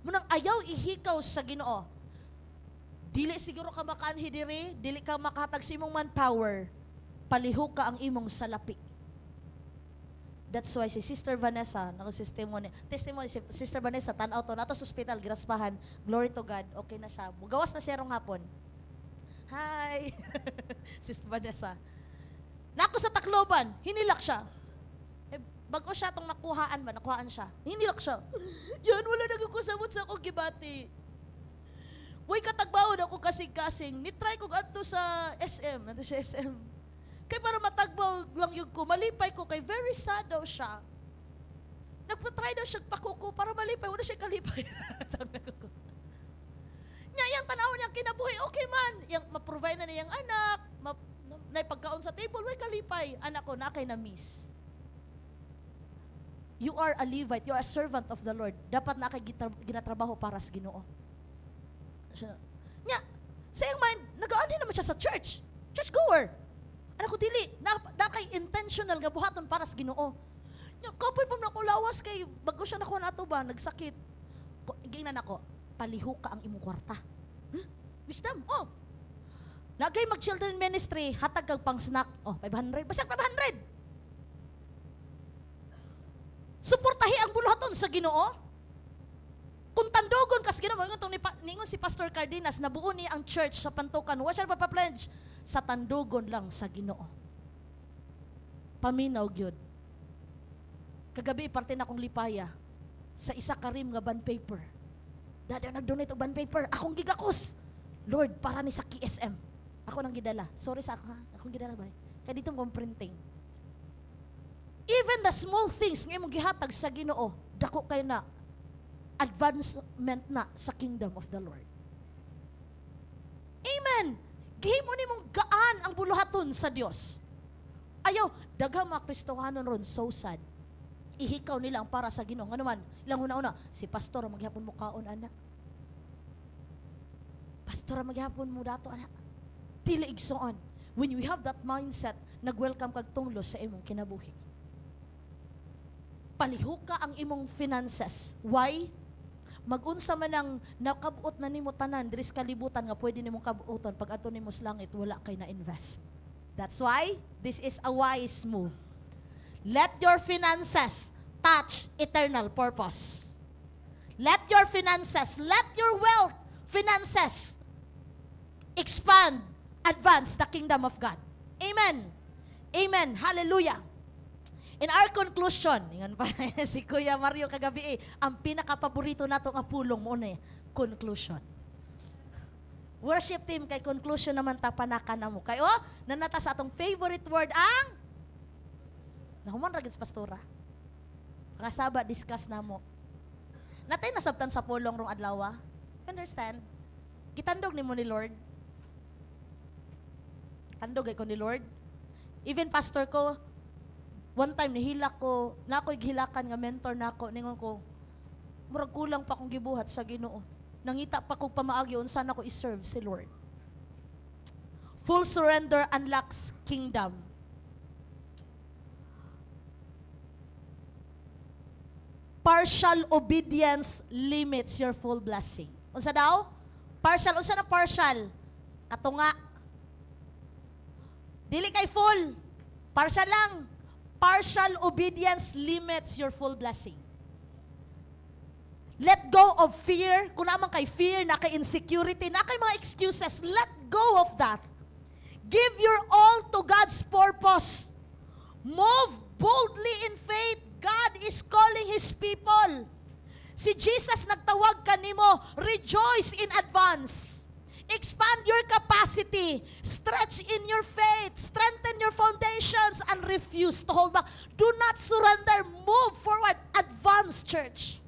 Munang ayaw ihikaw sa Ginoo. Dili siguro ka makaanhi diri, dili ka makahatag sa imong manpower, palihok ka ang imong salapi. That's why si Sister Vanessa, testimony si Sister Vanessa, tanaw to, nato sa hospital, giraspahan, glory to God, okay na siya. Mugawas na siya rong hapon. Hi! Sister Vanessa. Nako sa Tacloban, hinilak siya. Bago siya itong nakuhaan siya. Hinilak siya. Yan, wala nagkukusabot sa akong gibati. Way katagbaon ako kasing-kasing. Nitry ko adto sa SM. Ito siya SM. Kay para matagbaw lang yung ko. Malipay ko kay very sad daw siya. Nagpatry daw siya pakuko para malipay. Wala siya kalipay. Nya, yung tanaw niya kinabuhi. Okay man. Yung ma-provide na niyang anak. Na pagkaon sa table. Way kalipay. Anak ko, na kay na miss. You are a Levite. You are a servant of the Lord. Dapat na kay ginatrabaho para sa Ginoo. Nya, sa iyong mind, nag-aani naman siya sa church. Church goer. Ano ko dili, na kay intentional nga buhaton para sa Ginoo. Nya, kapoy pa na ko lawas kay bago siya nakuha nato ba, nagsakit. Gingnan ako, palihok ka ang imong kwarta. Huh? Wisdom, oh. Nagay mag-children ministry, hatag kag pang snack. Oh, 500. Basag 500. Suportahi ang buluhaton sa Ginoo. Kung tandugon kas Ginoo, ningon si Pastor Cardenas, nabuo niya ang church sa Pantukan. Wa siya magpa-pledge sa tandugon lang sa Ginoo. Paminaw gyud. Kagabi parte na akong lipaya sa isa ka rim nga bond paper. Dada nag-donate og bond paper, akong gigakos. Lord, para ni sa KSM. Ako nang gidala. Sorry sa ako ha. Akong gidala ba? Kaya dito mong printing. Even the small things nga imong gihatag sa Ginoo, dako kay na advancement na sa kingdom of the Lord. Amen. Gihimo nimong gaan ang buluhaton sa Dios. Ayaw, daghang mga Kristohanon ron, so sad. Ihikaw nila ang para sa Ginoo. Ano man, ilang una-una, si pastor ang maghihapon mo kaon, anak. Pastor ang maghihapon mo dato, anak. Dili igsoon. When you have that mindset, nag-welcome kag tunglo sa imong kinabuhi. Palihok ka ang imong finances. Why? Mag-unsa man ang nakabot na nimo tanan, diris kalibutan nga pwede nimong kabuoton, pag ato nimo sa langit, wala kay na-invest. That's why, this is a wise move. Let your finances touch eternal purpose. Let your finances, let your wealth, finances, expand, advance the kingdom of God. Amen. Amen. Hallelujah. In our conclusion, ingon pa si Kuya Mario kagabi ang pinaka-paborito nato nga pulong mo na conclusion. Worship team kay conclusion naman tapanaka na mo. Kay nanata sa atong favorite word ang nahuman ra gid pastora. Nga saba discuss na mo. Natay nasabtan sa pulong rong adlaw. Understand? Gitandog nimo ni Lord. Tandog ay ko ni Lord. Even pastor ko, one time nihilak ko, na ako'y gihilakan nga mentor nako, ningon ko, murag kulang pa akong gibuhat sa Ginoo. Nangita pa kong pamaagi unsa na ko i-serve si Lord. Full surrender unlocks kingdom. Partial obedience limits your full blessing. Unsa daw? Partial, unsa na partial? Katunga. Dili kay full. Partial lang. Partial obedience limits your full blessing. Let go of fear. Kung naman kay fear, na kay insecurity, na kay mga excuses, let go of that. Give your all to God's purpose. Move boldly in faith. God is calling His people. Si Jesus nagtawag kanimo, rejoice in advance. Expand your capacity. Stretch in your faith. Strengthen your foundations and refuse to hold back. Do not surrender. Move forward. Advance, church.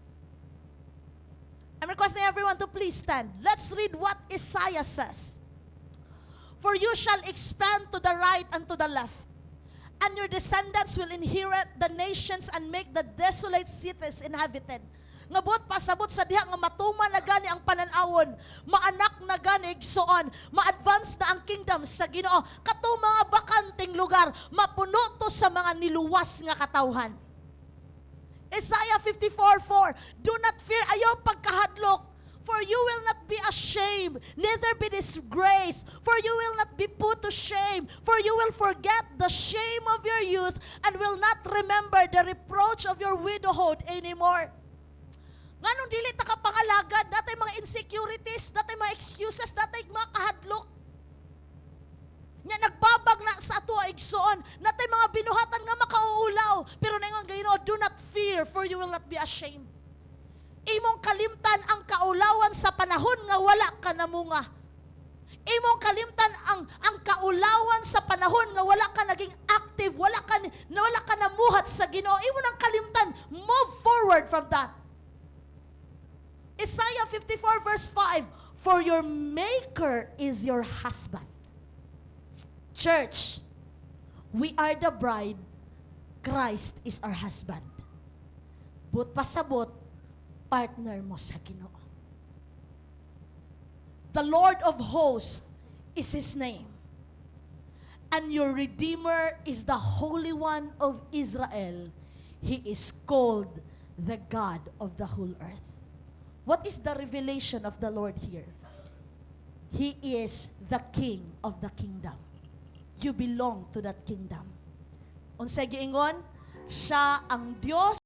I'm requesting everyone to please stand. Let's read what Isaiah says. For you shall expand to the right and to the left, and your descendants will inherit the nations and make the desolate cities inhabited. Nga buot pasabot sa diha nga matuma na gani ang pananawon, maanak na gani igsoon, ma-advance na ang kingdom sa Ginoo. Kato mga bakanting lugar, mapuno to sa mga niluwas nga katawhan. Isaiah 54:4. Do not fear, ayaw pagkahadlok. For you will not be ashamed, neither be disgraced. For you will not be put to shame. For you will forget the shame of your youth and will not remember the reproach of your widowhood anymore. Nganong dili ta ka pangalagad, natay mga insecurities, natay mga excuses, natay mga kahadlok. Nya nagbabag na sa ato igsoon, natay mga binuhatan nga makauulaw, pero naingon Ginoo, do not fear, for you will not be ashamed. Imong kalimtan ang kaulawan sa panahon nga wala ka namunga. Imong kalimtan ang kaulawan sa panahon nga wala ka naging active, wala ka namuhat sa Ginoo. Imo nang kalimtan, move forward from that. Isaiah 54:5, for your maker is your husband. Church, we are the bride, Christ is our husband. But pasabot, partner mo sa Ginoo. The Lord of hosts is His name. And your Redeemer is the Holy One of Israel. He is called the God of the whole earth. What is the revelation of the Lord here? He is the King of the kingdom. You belong to that kingdom. Unsay giingon? Siya ang Diyos